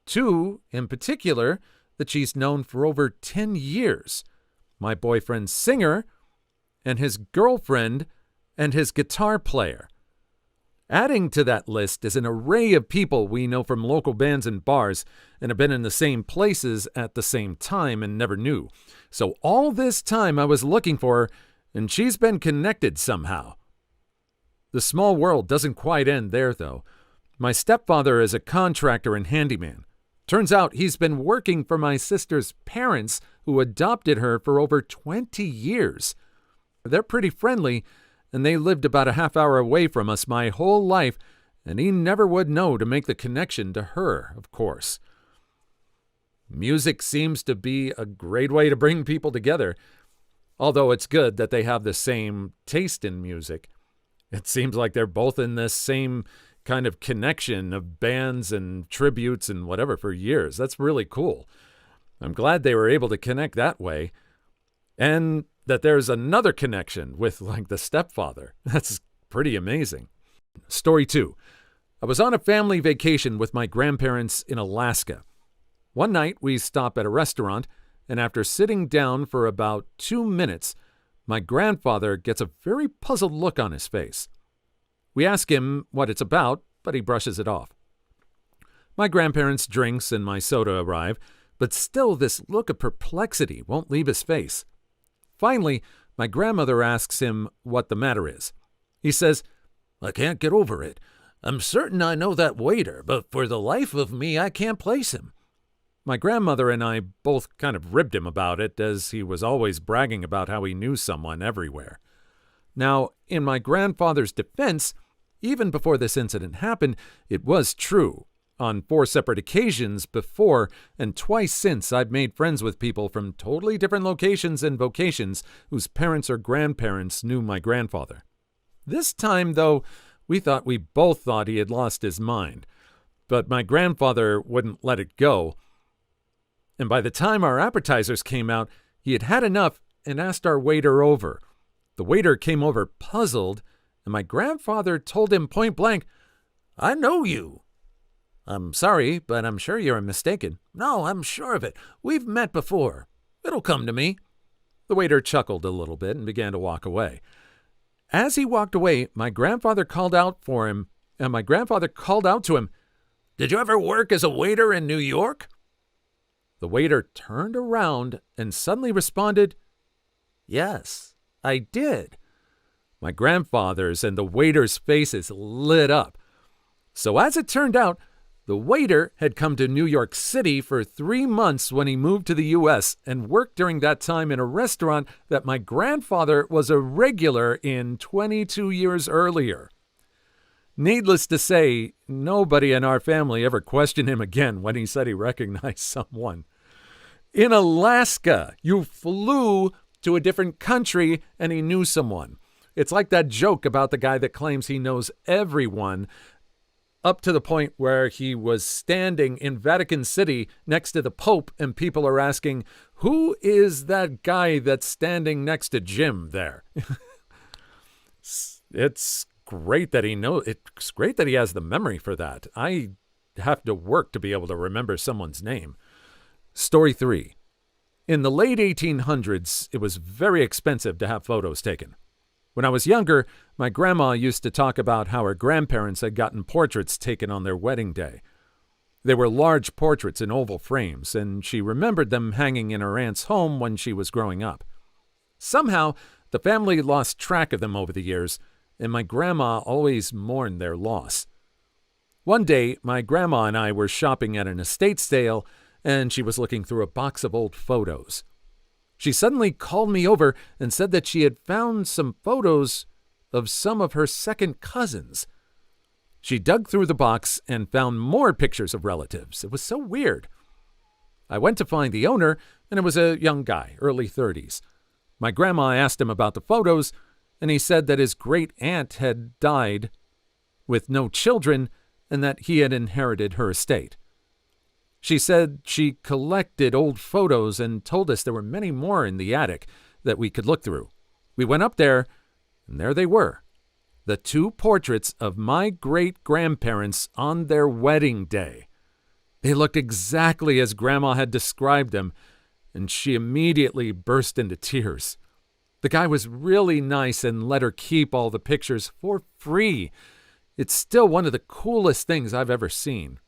2, in particular, that she's known for over 10 years. My boyfriend's singer, and his girlfriend, and his guitar player. Adding to that list is an array of people we know from local bands and bars and have been in the same places at the same time and never knew. So all this time I was looking for her, and she's been connected somehow. The small world doesn't quite end there, though. My stepfather is a contractor and handyman. Turns out he's been working for my sister's parents, who adopted her for over 20 years. They're pretty friendly, and they lived about a half hour away from us my whole life, and he never would know to make the connection to her, of course. Music seems to be a great way to bring people together, although it's good that they have the same taste in music. It seems like they're both in this same kind of connection of bands and tributes and whatever for years. That's really cool. I'm glad they were able to connect that way. And that there's another connection with, like, the stepfather. That's pretty amazing. Story 2. I was on a family vacation with my grandparents in Alaska. One night, we stop at a restaurant, and after sitting down for about 2 minutes, my grandfather gets a very puzzled look on his face. We ask him what it's about, but he brushes it off. My grandparents' drinks and my soda arrive, but still this look of perplexity won't leave his face. Finally, my grandmother asks him what the matter is. He says, "I can't get over it. I'm certain I know that waiter, but for the life of me, I can't place him." My grandmother and I both kind of ribbed him about it, as he was always bragging about how he knew someone everywhere. Now, in my grandfather's defense, even before this incident happened, it was true. On 4 separate occasions before and twice since, I've made friends with people from totally different locations and vocations whose parents or grandparents knew my grandfather. This time, though, we both thought he had lost his mind. But my grandfather wouldn't let it go. And by the time our appetizers came out, he had had enough and asked our waiter over. The waiter came over puzzled, and my grandfather told him point blank, "I know you." "I'm sorry, but I'm sure you're mistaken." "No, I'm sure of it. We've met before. It'll come to me." The waiter chuckled a little bit and began to walk away. As he walked away, my grandfather called out to him, "Did you ever work as a waiter in New York?" The waiter turned around and suddenly responded, "Yes, I did." My grandfather's and the waiter's faces lit up. So as it turned out, the waiter had come to New York City for 3 months when he moved to the U.S. and worked during that time in a restaurant that my grandfather was a regular in 22 years earlier. Needless to say, nobody in our family ever questioned him again when he said he recognized someone. In Alaska, you flew to a different country and he knew someone. It's like that joke about the guy that claims he knows everyone, up to the point where he was standing in Vatican City next to the Pope and people are asking, "Who is that guy that's standing next to Jim there?" It's great that it's great that he has the memory for that. I have to work to be able to remember someone's name. Story 3. In the late 1800s, it was very expensive to have photos taken. When I was younger, my grandma used to talk about how her grandparents had gotten portraits taken on their wedding day. They were large portraits in oval frames, and she remembered them hanging in her aunt's home when she was growing up. Somehow, the family lost track of them over the years, and my grandma always mourned their loss. One day, my grandma and I were shopping at an estate sale, and she was looking through a box of old photos. She suddenly called me over and said that she had found some photos of some of her second cousins. She dug through the box and found more pictures of relatives. It was so weird. I went to find the owner, and it was a young guy, early 30s. My grandma asked him about the photos, and he said that his great-aunt had died with no children and that he had inherited her estate. She said she collected old photos and told us there were many more in the attic that we could look through. We went up there, and there they were, the 2 portraits of my great-grandparents on their wedding day. They looked exactly as Grandma had described them, and she immediately burst into tears. The guy was really nice and let her keep all the pictures for free. It's still one of the coolest things I've ever seen.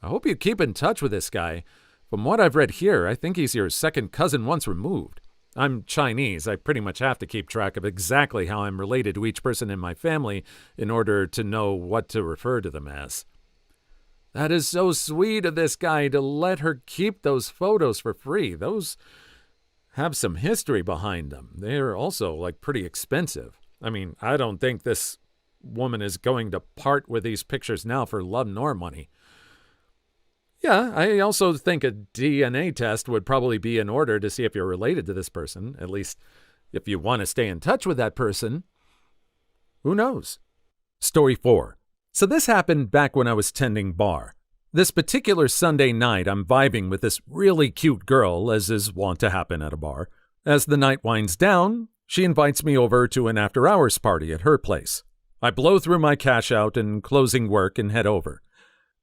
I hope you keep in touch with this guy. From what I've read here, I think he's your second cousin once removed. I'm Chinese. I pretty much have to keep track of exactly how I'm related to each person in my family in order to know what to refer to them as. That is so sweet of this guy to let her keep those photos for free. Those have some history behind them. They're also, pretty expensive. I mean, I don't think this woman is going to part with these pictures now for love nor money. Yeah, I also think a DNA test would probably be in order to see if you're related to this person, at least if you want to stay in touch with that person. Who knows? Story 4. So this happened back when I was tending bar. This particular Sunday night, I'm vibing with this really cute girl, as is wont to happen at a bar. As the night winds down, she invites me over to an after-hours party at her place. I blow through my cash out and closing work and head over.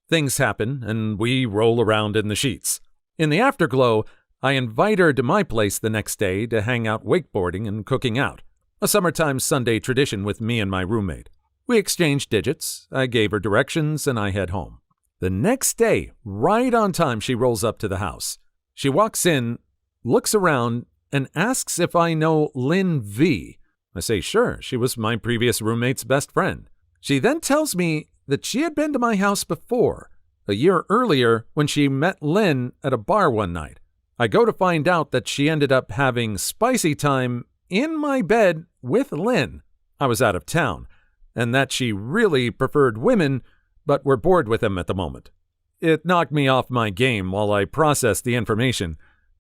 Things happen, and we roll around in the sheets. In the afterglow, I invite her to my place the next day to hang out wakeboarding and cooking out, a summertime Sunday tradition with me and my roommate. We exchange digits, I gave her directions, and I head home. The next day, right on time, she rolls up to the house. She walks in, looks around, and asks if I know Lynn V. I say sure, she was my previous roommate's best friend. She then tells me that she had been to my house before, a year earlier when she met Lynn at a bar one night. I go to find out that she ended up having spicy time in my bed with Lynn. I was out of town, and that she really preferred women, but were bored with them at the moment. It knocked me off my game while I processed the information,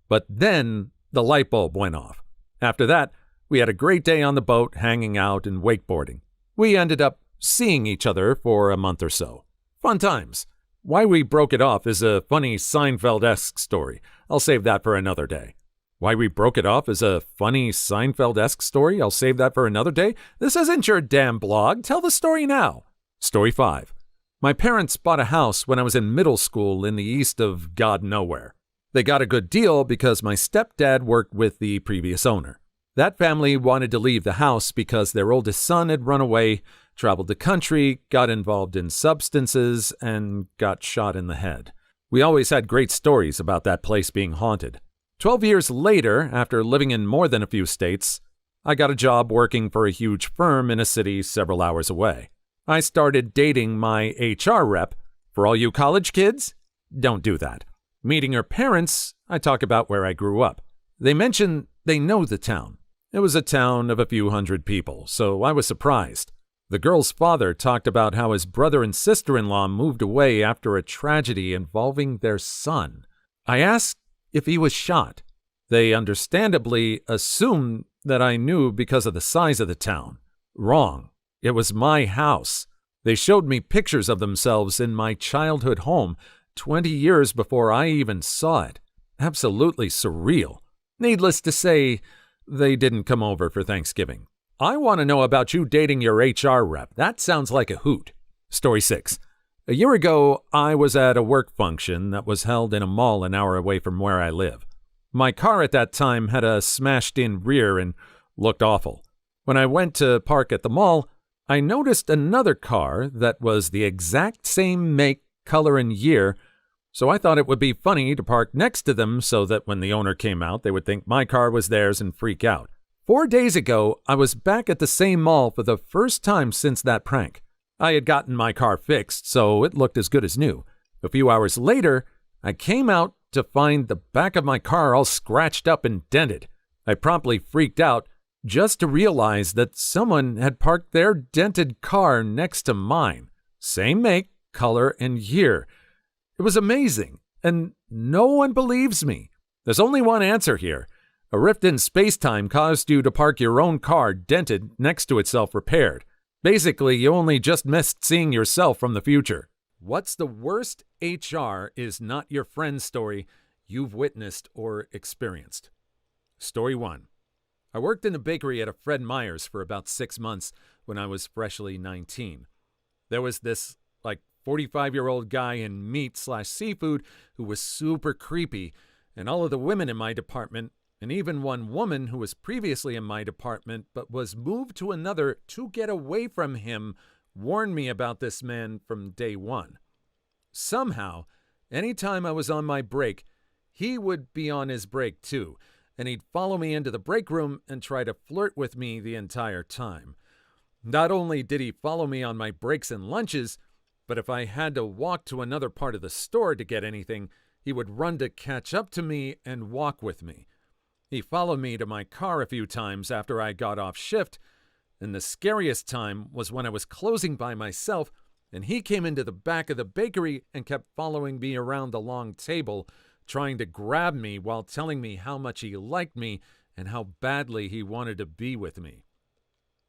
but then the light bulb went off. After that, we had a great day on the boat, hanging out and wakeboarding. We ended up seeing each other for a month or so. Fun times. Why we broke it off is a funny Seinfeld-esque story. I'll save that for another day. Why we broke it off is a funny Seinfeld-esque story? I'll save that for another day? This isn't your damn blog. Tell the story now. Story 5. My parents bought a house when I was in middle school in the east of God nowhere. They got a good deal because my stepdad worked with the previous owner. That family wanted to leave the house because their oldest son had run away, traveled the country, got involved in substances, and got shot in the head. We always had great stories about that place being haunted. 12 years later, after living in more than a few states, I got a job working for a huge firm in a city several hours away. I started dating my HR rep. For all you college kids, don't do that. Meeting her parents, I talk about where I grew up. They mention they know the town. It was a town of a few hundred people, so I was surprised. The girl's father talked about how his brother and sister-in-law moved away after a tragedy involving their son. I asked if he was shot. They understandably assumed that I knew because of the size of the town. Wrong. It was my house. They showed me pictures of themselves in my childhood home 20 years before I even saw it. Absolutely surreal. Needless to say, they didn't come over for Thanksgiving. I want to know about you dating your HR rep. That sounds like a hoot. Story 6. A year ago, I was at a work function that was held in a mall an hour away from where I live. My car at that time had a smashed-in rear and looked awful. When I went to park at the mall, I noticed another car that was the exact same make, color, and year, so I thought it would be funny to park next to them so that when the owner came out, they would think my car was theirs and freak out. 4 days ago, I was back at the same mall for the first time since that prank. I had gotten my car fixed, so it looked as good as new. A few hours later, I came out to find the back of my car all scratched up and dented. I promptly freaked out just to realize that someone had parked their dented car next to mine. Same make, color, and year. It was amazing, and no one believes me. There's only one answer here. A rift in space-time caused you to park your own car dented next to itself repaired. Basically, you only just missed seeing yourself from the future. What's the worst HR is not your friend story you've witnessed or experienced? Story 1. I worked in a bakery at a Fred Meyer's for about 6 months when I was freshly 19. There was this 45-year-old guy in meat/seafood who was super creepy, and all of the women in my department, and even one woman who was previously in my department but was moved to another to get away from him, warned me about this man from day one. Somehow, anytime I was on my break, he would be on his break too, and he'd follow me into the break room and try to flirt with me the entire time. Not only did he follow me on my breaks and lunches, but if I had to walk to another part of the store to get anything, he would run to catch up to me and walk with me. He followed me to my car a few times after I got off shift, and the scariest time was when I was closing by myself, and he came into the back of the bakery and kept following me around the long table, trying to grab me while telling me how much he liked me and how badly he wanted to be with me.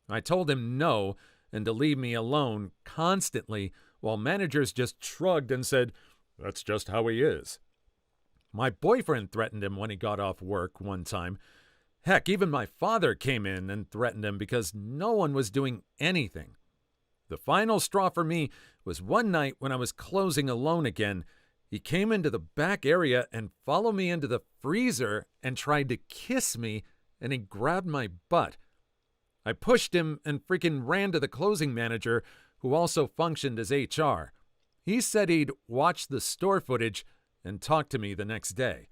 I told him no and to leave me alone constantly, while managers just shrugged and said, "That's just how he is." My boyfriend threatened him when he got off work one time. Heck, even my father came in and threatened him because no one was doing anything. The final straw for me was one night when I was closing alone again. He came into the back area and followed me into the freezer and tried to kiss me, and he grabbed my butt. I pushed him and freaking ran to the closing manager, who also functioned as HR. He said he'd watch the store footage and talk to me the next day.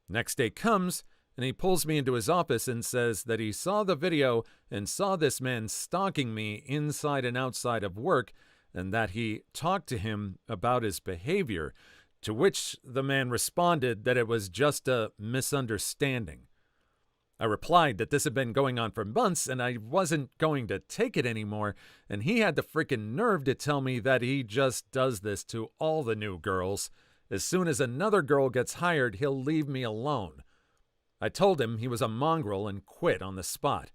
Next day comes, and he pulls me into his office and says that he saw the video and saw this man stalking me inside and outside of work, and that he talked to him about his behavior, to which the man responded that it was just a misunderstanding. I replied that this had been going on for months and I wasn't going to take it anymore, and he had the freaking nerve to tell me that he just does this to all the new girls. As soon as another girl gets hired, he'll leave me alone. I told him he was a mongrel and quit on the spot.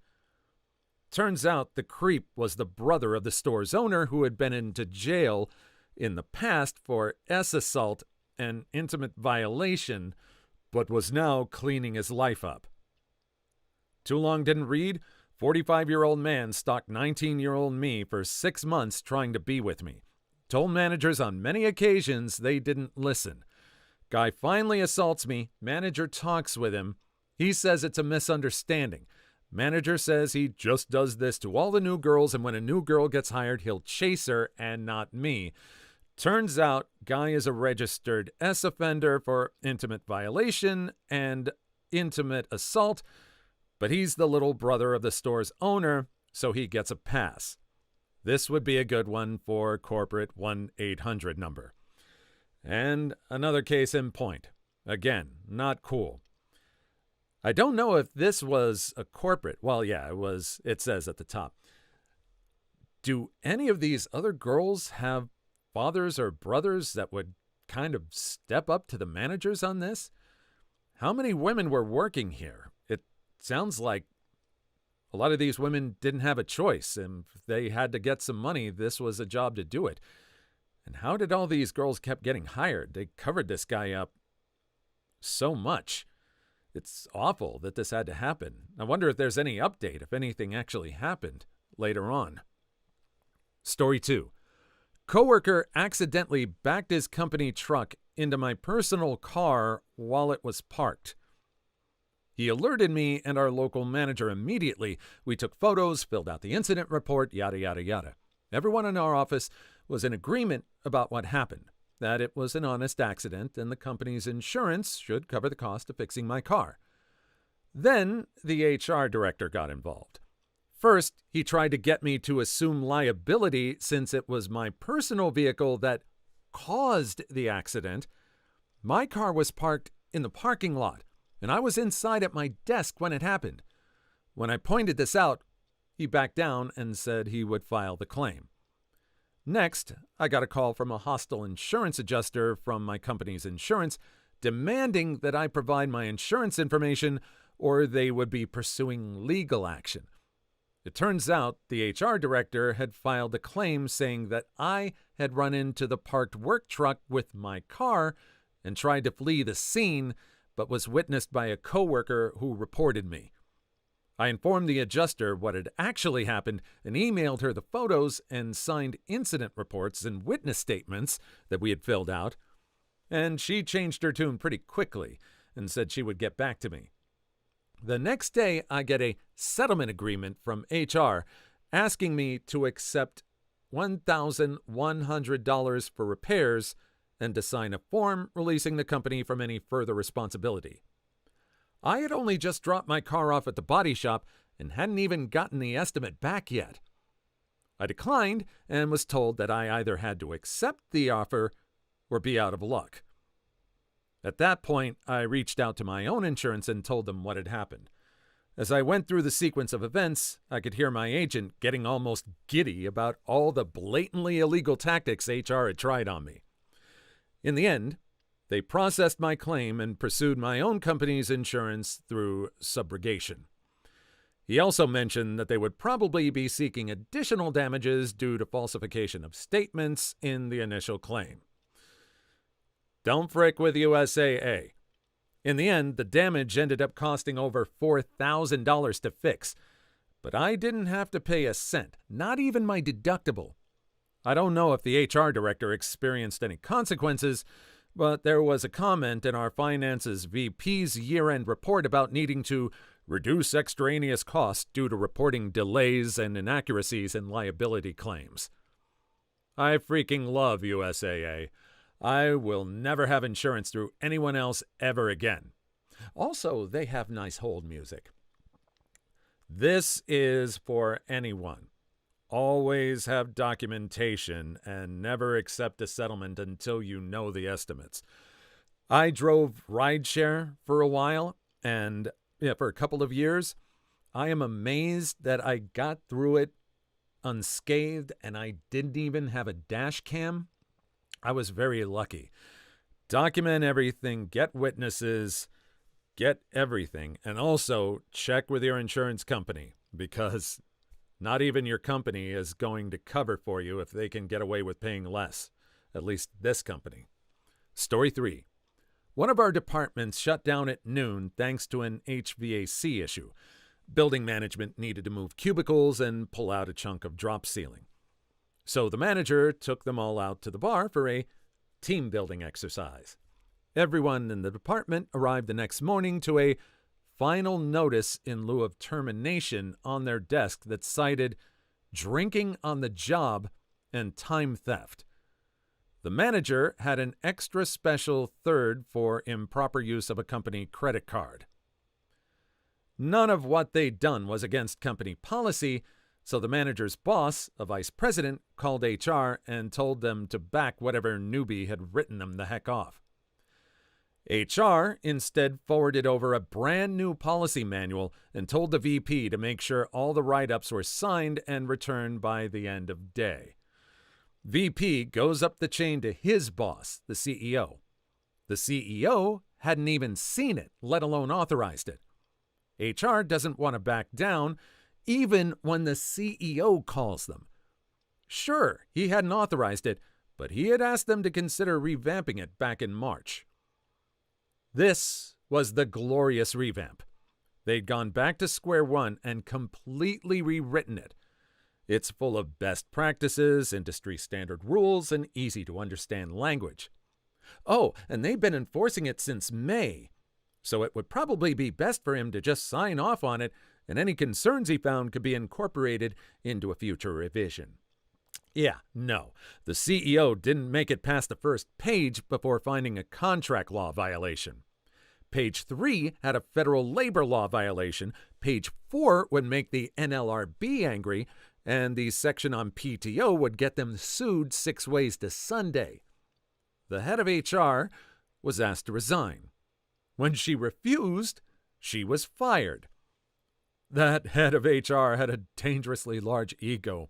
Turns out the creep was the brother of the store's owner, who had been into jail in the past for assault and intimate violation, but was now cleaning his life up. Too long didn't read. 45-year-old man stalked 19-year-old me for 6 months trying to be with me. Told managers on many occasions they didn't listen. Guy finally assaults me. Manager talks with him. He says it's a misunderstanding. Manager says he just does this to all the new girls, and when a new girl gets hired, he'll chase her and not me. Turns out, Guy is a registered S offender for intimate violation and intimate assault, but he's the little brother of the store's owner, so he gets a pass. This would be a good one for corporate 1-800 number. And another case in point. Again, not cool. I don't know if this was a corporate. Well, yeah, it was. It says at the top. Do any of these other girls have fathers or brothers that would kind of step up to the managers on this? How many women were working here? It sounds like a lot of these women didn't have a choice, and if they had to get some money, this was a job to do it. And how did all these girls keep getting hired? They covered this guy up so much. It's awful that this had to happen. I wonder if there's any update, if anything actually happened later on. Story 2. Coworker accidentally backed his company truck into my personal car while it was parked. He alerted me and our local manager immediately. We took photos, filled out the incident report, yada, yada, yada. Everyone in our office was in agreement about what happened, that it was an honest accident and the company's insurance should cover the cost of fixing my car. Then the HR director got involved. First, he tried to get me to assume liability since it was my personal vehicle that caused the accident. My car was parked in the parking lot, and I was inside at my desk when it happened. When I pointed this out, he backed down and said he would file the claim. Next, I got a call from a hostile insurance adjuster from my company's insurance demanding that I provide my insurance information or they would be pursuing legal action. It turns out the HR director had filed a claim saying that I had run into the parked work truck with my car and tried to flee the scene, but was witnessed by a coworker who reported me. I informed the adjuster what had actually happened and emailed her the photos and signed incident reports and witness statements that we had filled out, and she changed her tune pretty quickly and said she would get back to me. The next day, I get a settlement agreement from HR asking me to accept $1,100 for repairs and to sign a form releasing the company from any further responsibility. I had only just dropped my car off at the body shop and hadn't even gotten the estimate back yet. I declined and was told that I either had to accept the offer or be out of luck. At that point, I reached out to my own insurance and told them what had happened. As I went through the sequence of events, I could hear my agent getting almost giddy about all the blatantly illegal tactics HR had tried on me. In the end, they processed my claim and pursued my own company's insurance through subrogation. He also mentioned that they would probably be seeking additional damages due to falsification of statements in the initial claim. Don't frick with USAA. In the end, the damage ended up costing over $4,000 to fix, but I didn't have to pay a cent, not even my deductible. I don't know if the HR director experienced any consequences, but there was a comment in our finances VP's year-end report about needing to reduce extraneous costs due to reporting delays and inaccuracies in liability claims. I freaking love USAA. I will never have insurance through anyone else ever again. Also, they have nice hold music. This is for anyone. Always have documentation and never accept a settlement until you know the estimates. I drove rideshare for a while and for a couple of years. I am amazed that I got through it unscathed and I didn't even have a dash cam. I was very lucky. Document everything, get witnesses, get everything, and also check with your insurance company because not even your company is going to cover for you if they can get away with paying less. At least this company. Story 3. One of our departments shut down at noon thanks to an HVAC issue. Building management needed to move cubicles and pull out a chunk of drop ceiling. So the manager took them all out to the bar for a team building exercise. Everyone in the department arrived the next morning to a final notice in lieu of termination on their desk that cited drinking on the job and time theft. The manager had an extra special third for improper use of a company credit card. None of what they'd done was against company policy, so the manager's boss, a vice president, called HR and told them to back whatever newbie had written them the heck off. HR instead forwarded over a brand new policy manual and told the VP to make sure all the write-ups were signed and returned by the end of day. VP goes up the chain to his boss, the CEO. The CEO hadn't even seen it, let alone authorized it. HR doesn't want to back down, even when the CEO calls them. Sure, he hadn't authorized it, but he had asked them to consider revamping it back in March. This was the glorious revamp. They'd gone back to square one and completely rewritten it. It's full of best practices, industry standard rules, and easy-to-understand language. Oh, and they've been enforcing it since May, so it would probably be best for him to just sign off on it, and any concerns he found could be incorporated into a future revision. Yeah, no, the CEO didn't make it past the first page before finding a contract law violation. Page 3 had a federal labor law violation, page 4 would make the NLRB angry, and the section on PTO would get them sued 6 ways to Sunday. The head of HR was asked to resign. When she refused, she was fired. That head of HR had a dangerously large ego.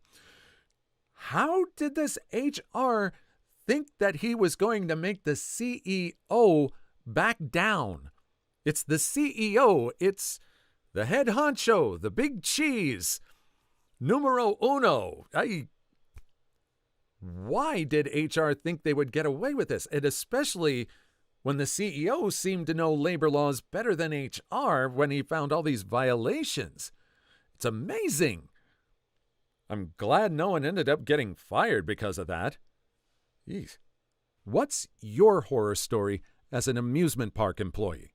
How did this HR think that he was going to make the CEO back down? It's the CEO. It's the head honcho, the big cheese. Numero uno. Why did HR think they would get away with this? And especially when the CEO seemed to know labor laws better than HR when he found all these violations. It's amazing. I'm glad no one ended up getting fired because of that. Jeez. What's your horror story as an amusement park employee?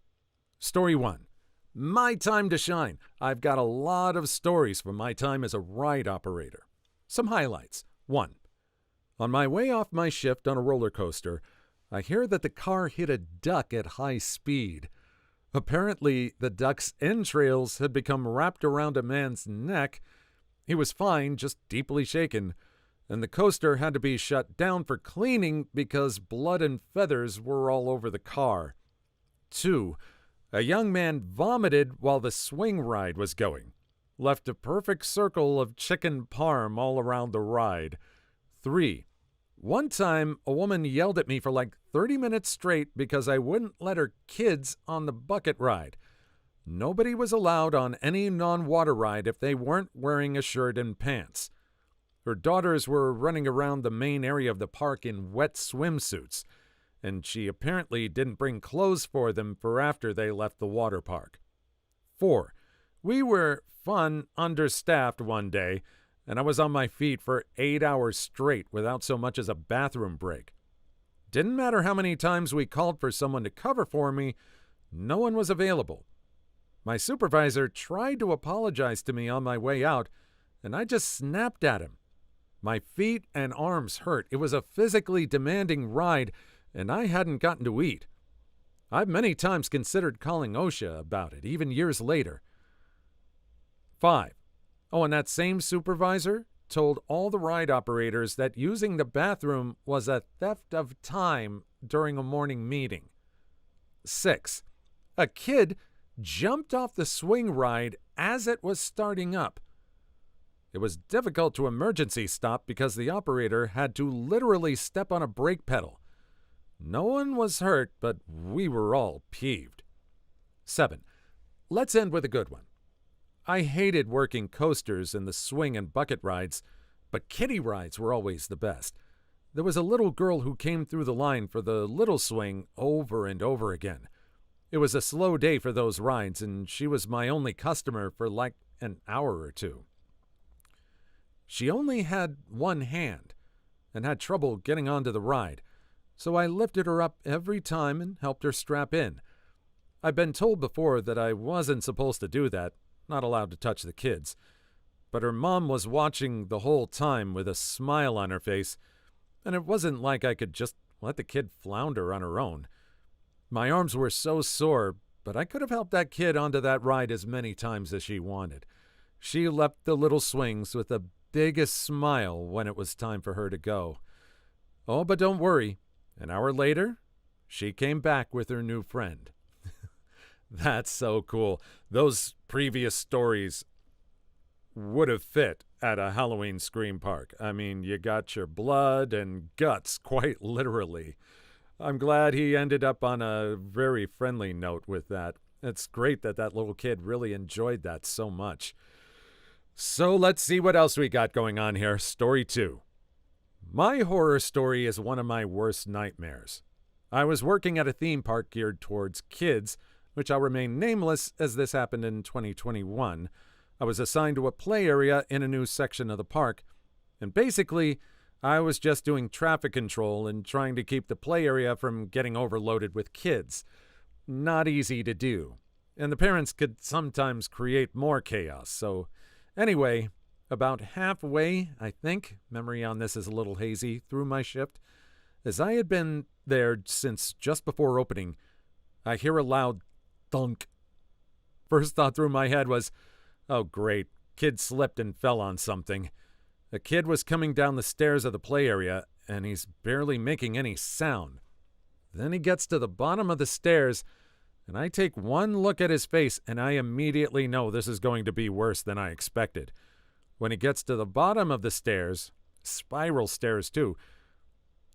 Story 1. My time to shine. I've got a lot of stories from my time as a ride operator. Some highlights. 1. On my way off my shift on a roller coaster, I hear that the car hit a duck at high speed. Apparently, the duck's entrails had become wrapped around a man's neck. He was fine, just deeply shaken, and the coaster had to be shut down for cleaning because blood and feathers were all over the car. 2. A young man vomited while the swing ride was going. Left a perfect circle of chicken parm all around the ride. 3. One time, a woman yelled at me for like 30 minutes straight because I wouldn't let her kids on the bucket ride. Nobody was allowed on any non-water ride if they weren't wearing a shirt and pants. Her daughters were running around the main area of the park in wet swimsuits, and she apparently didn't bring clothes for them for after they left the water park. 4. We were understaffed one day, and I was on my feet for 8 hours straight without so much as a bathroom break. Didn't matter how many times we called for someone to cover for me, no one was available. My supervisor tried to apologize to me on my way out, and I just snapped at him. My feet and arms hurt. It was a physically demanding ride, and I hadn't gotten to eat. I've many times considered calling OSHA about it, even years later. 5. Oh, and that same supervisor told all the ride operators that using the bathroom was a theft of time during a morning meeting. 6. A kid jumped off the swing ride as it was starting up. It was difficult to emergency stop because the operator had to literally step on a brake pedal. No one was hurt, but we were all peeved. 7. Let's end with a good one. I hated working coasters and the swing and bucket rides, but kiddie rides were always the best. There was a little girl who came through the line for the little swing over and over again. It was a slow day for those rides, and she was my only customer for like an hour or two. She only had one hand and had trouble getting onto the ride, so I lifted her up every time and helped her strap in. I've been told before that I wasn't supposed to do that, not allowed to touch the kids, but her mom was watching the whole time with a smile on her face, and it wasn't like I could just let the kid flounder on her own. My arms were so sore, but I could have helped that kid onto that ride as many times as she wanted. She left the little swings with the biggest smile when it was time for her to go. Oh, but don't worry. An hour later, she came back with her new friend. That's so cool. Those previous stories would have fit at a Halloween Scream Park. I mean, you got your blood and guts, quite literally. I'm glad he ended up on a very friendly note with that. It's great that that little kid really enjoyed that so much. So let's see what else we got going on here. Story 2. My horror story is one of my worst nightmares. I was working at a theme park geared towards kids, which I'll remain nameless as this happened in 2021. I was assigned to a play area in a new section of the park, and basically, I was just doing traffic control and trying to keep the play area from getting overloaded with kids. Not easy to do, and the parents could sometimes create more chaos, so anyway, about halfway, I think, memory on this is a little hazy, through my shift, as I had been there since just before opening, I hear a loud thunk. First thought through my head was, oh great, kid slipped and fell on something. A kid was coming down the stairs of the play area, and he's barely making any sound. Then he gets to the bottom of the stairs, and I take one look at his face, and I immediately know this is going to be worse than I expected. When he gets to the bottom of the stairs, spiral stairs too,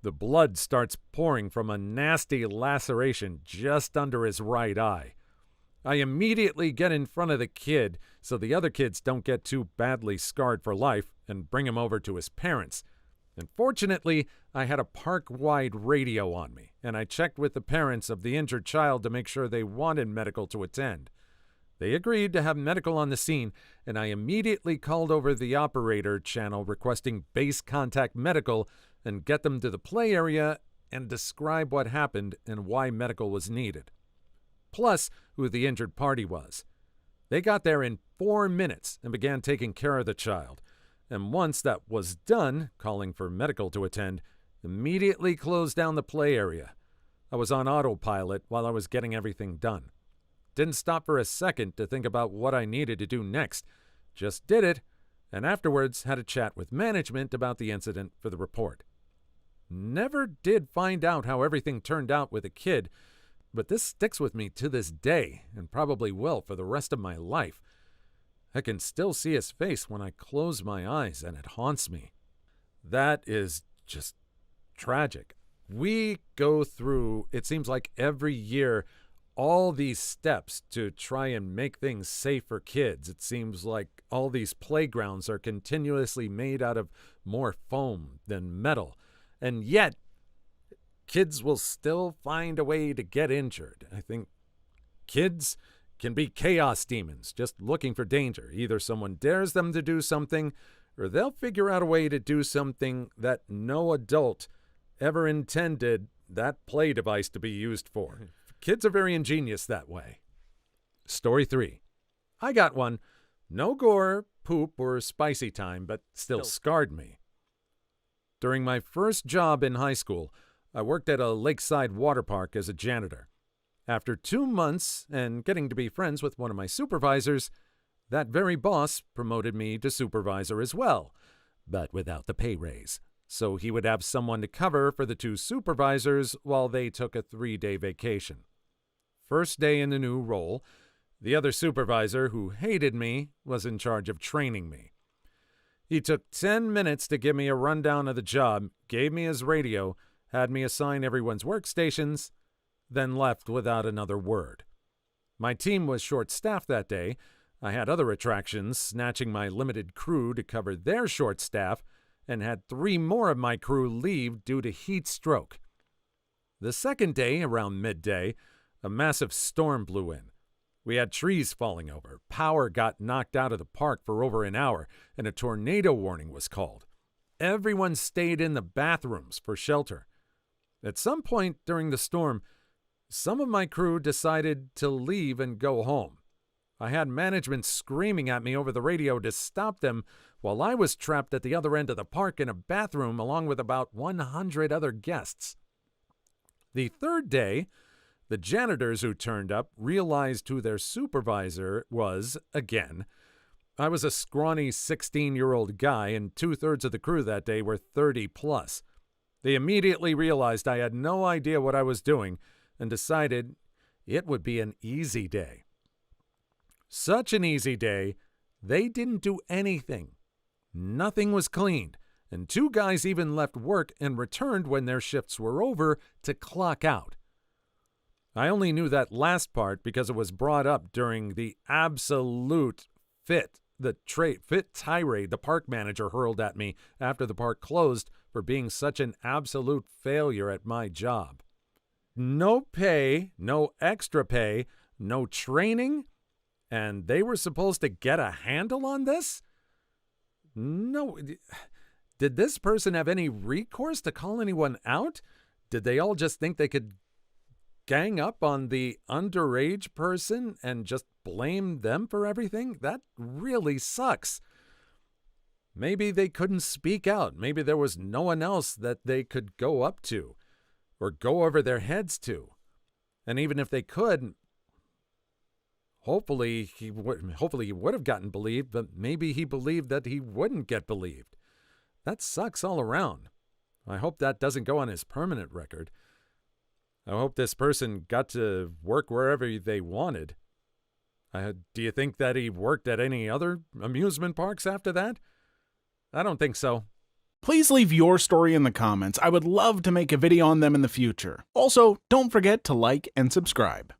the blood starts pouring from a nasty laceration just under his right eye. I immediately get in front of the kid so the other kids don't get too badly scarred for life and bring him over to his parents. And fortunately, I had a park-wide radio on me, and I checked with the parents of the injured child to make sure they wanted medical to attend. They agreed to have medical on the scene, and I immediately called over the operator channel requesting base contact medical and get them to the play area and describe what happened and why medical was needed. Plus, who the injured party was. They got there in 4 minutes and began taking care of the child. And once that was done, calling for medical to attend, immediately closed down the play area. I was on autopilot while I was getting everything done. Didn't stop for a second to think about what I needed to do next. Just did it, and afterwards had a chat with management about the incident for the report. Never did find out how everything turned out with the kid, but this sticks with me to this day, and probably will for the rest of my life. I can still see his face when I close my eyes, and it haunts me. That is just tragic. We go through, it seems like every year, all these steps to try and make things safe for kids. It seems like all these playgrounds are continuously made out of more foam than metal. And yet, kids will still find a way to get injured. I think kids can be chaos demons, just looking for danger. Either someone dares them to do something, or they'll figure out a way to do something that no adult ever intended that play device to be used for. Kids are very ingenious that way. Story 3. I got one. No gore, poop, or spicy time, but still scarred me. During my first job in high school, I worked at a lakeside water park as a janitor. After 2 months and getting to be friends with one of my supervisors, that very boss promoted me to supervisor as well, but without the pay raise. So he would have someone to cover for the 2 supervisors while they took a 3-day vacation. First day in the new role, the other supervisor, who hated me, was in charge of training me. He took 10 minutes to give me a rundown of the job, gave me his radio, had me assign everyone's workstations, then left without another word. My team was short-staffed that day. I had other attractions, snatching my limited crew to cover their short staff, and had 3 more of my crew leave due to heat stroke. The second day, around midday, a massive storm blew in. We had trees falling over, power got knocked out of the park for over an hour, and a tornado warning was called. Everyone stayed in the bathrooms for shelter. At some point during the storm, some of my crew decided to leave and go home. I had management screaming at me over the radio to stop them while I was trapped at the other end of the park in a bathroom along with about 100 other guests. The third day, the janitors who turned up realized who their supervisor was again. I was a scrawny 16-year-old guy, and 2/3 of the crew that day were 30 plus. They immediately realized I had no idea what I was doing and decided it would be an easy day. Such an easy day, they didn't do anything. Nothing was cleaned, and 2 guys even left work and returned when their shifts were over to clock out. I only knew that last part because it was brought up during the absolute fit tirade the park manager hurled at me after the park closed for being such an absolute failure at my job. No pay, no extra pay, no training, and they were supposed to get a handle on this? No. Did this person have any recourse to call anyone out? Did they all just think they could gang up on the underage person and just blame them for everything? That really sucks. Maybe they couldn't speak out. Maybe there was no one else that they could go up to or go over their heads to. And even if they could, hopefully he would have gotten believed, but maybe he believed that he wouldn't get believed. That sucks all around. I hope that doesn't go on his permanent record. I hope this person got to work wherever they wanted. Do you think that he worked at any other amusement parks after that? I don't think so. Please leave your story in the comments. I would love to make a video on them in the future. Also, don't forget to like and subscribe.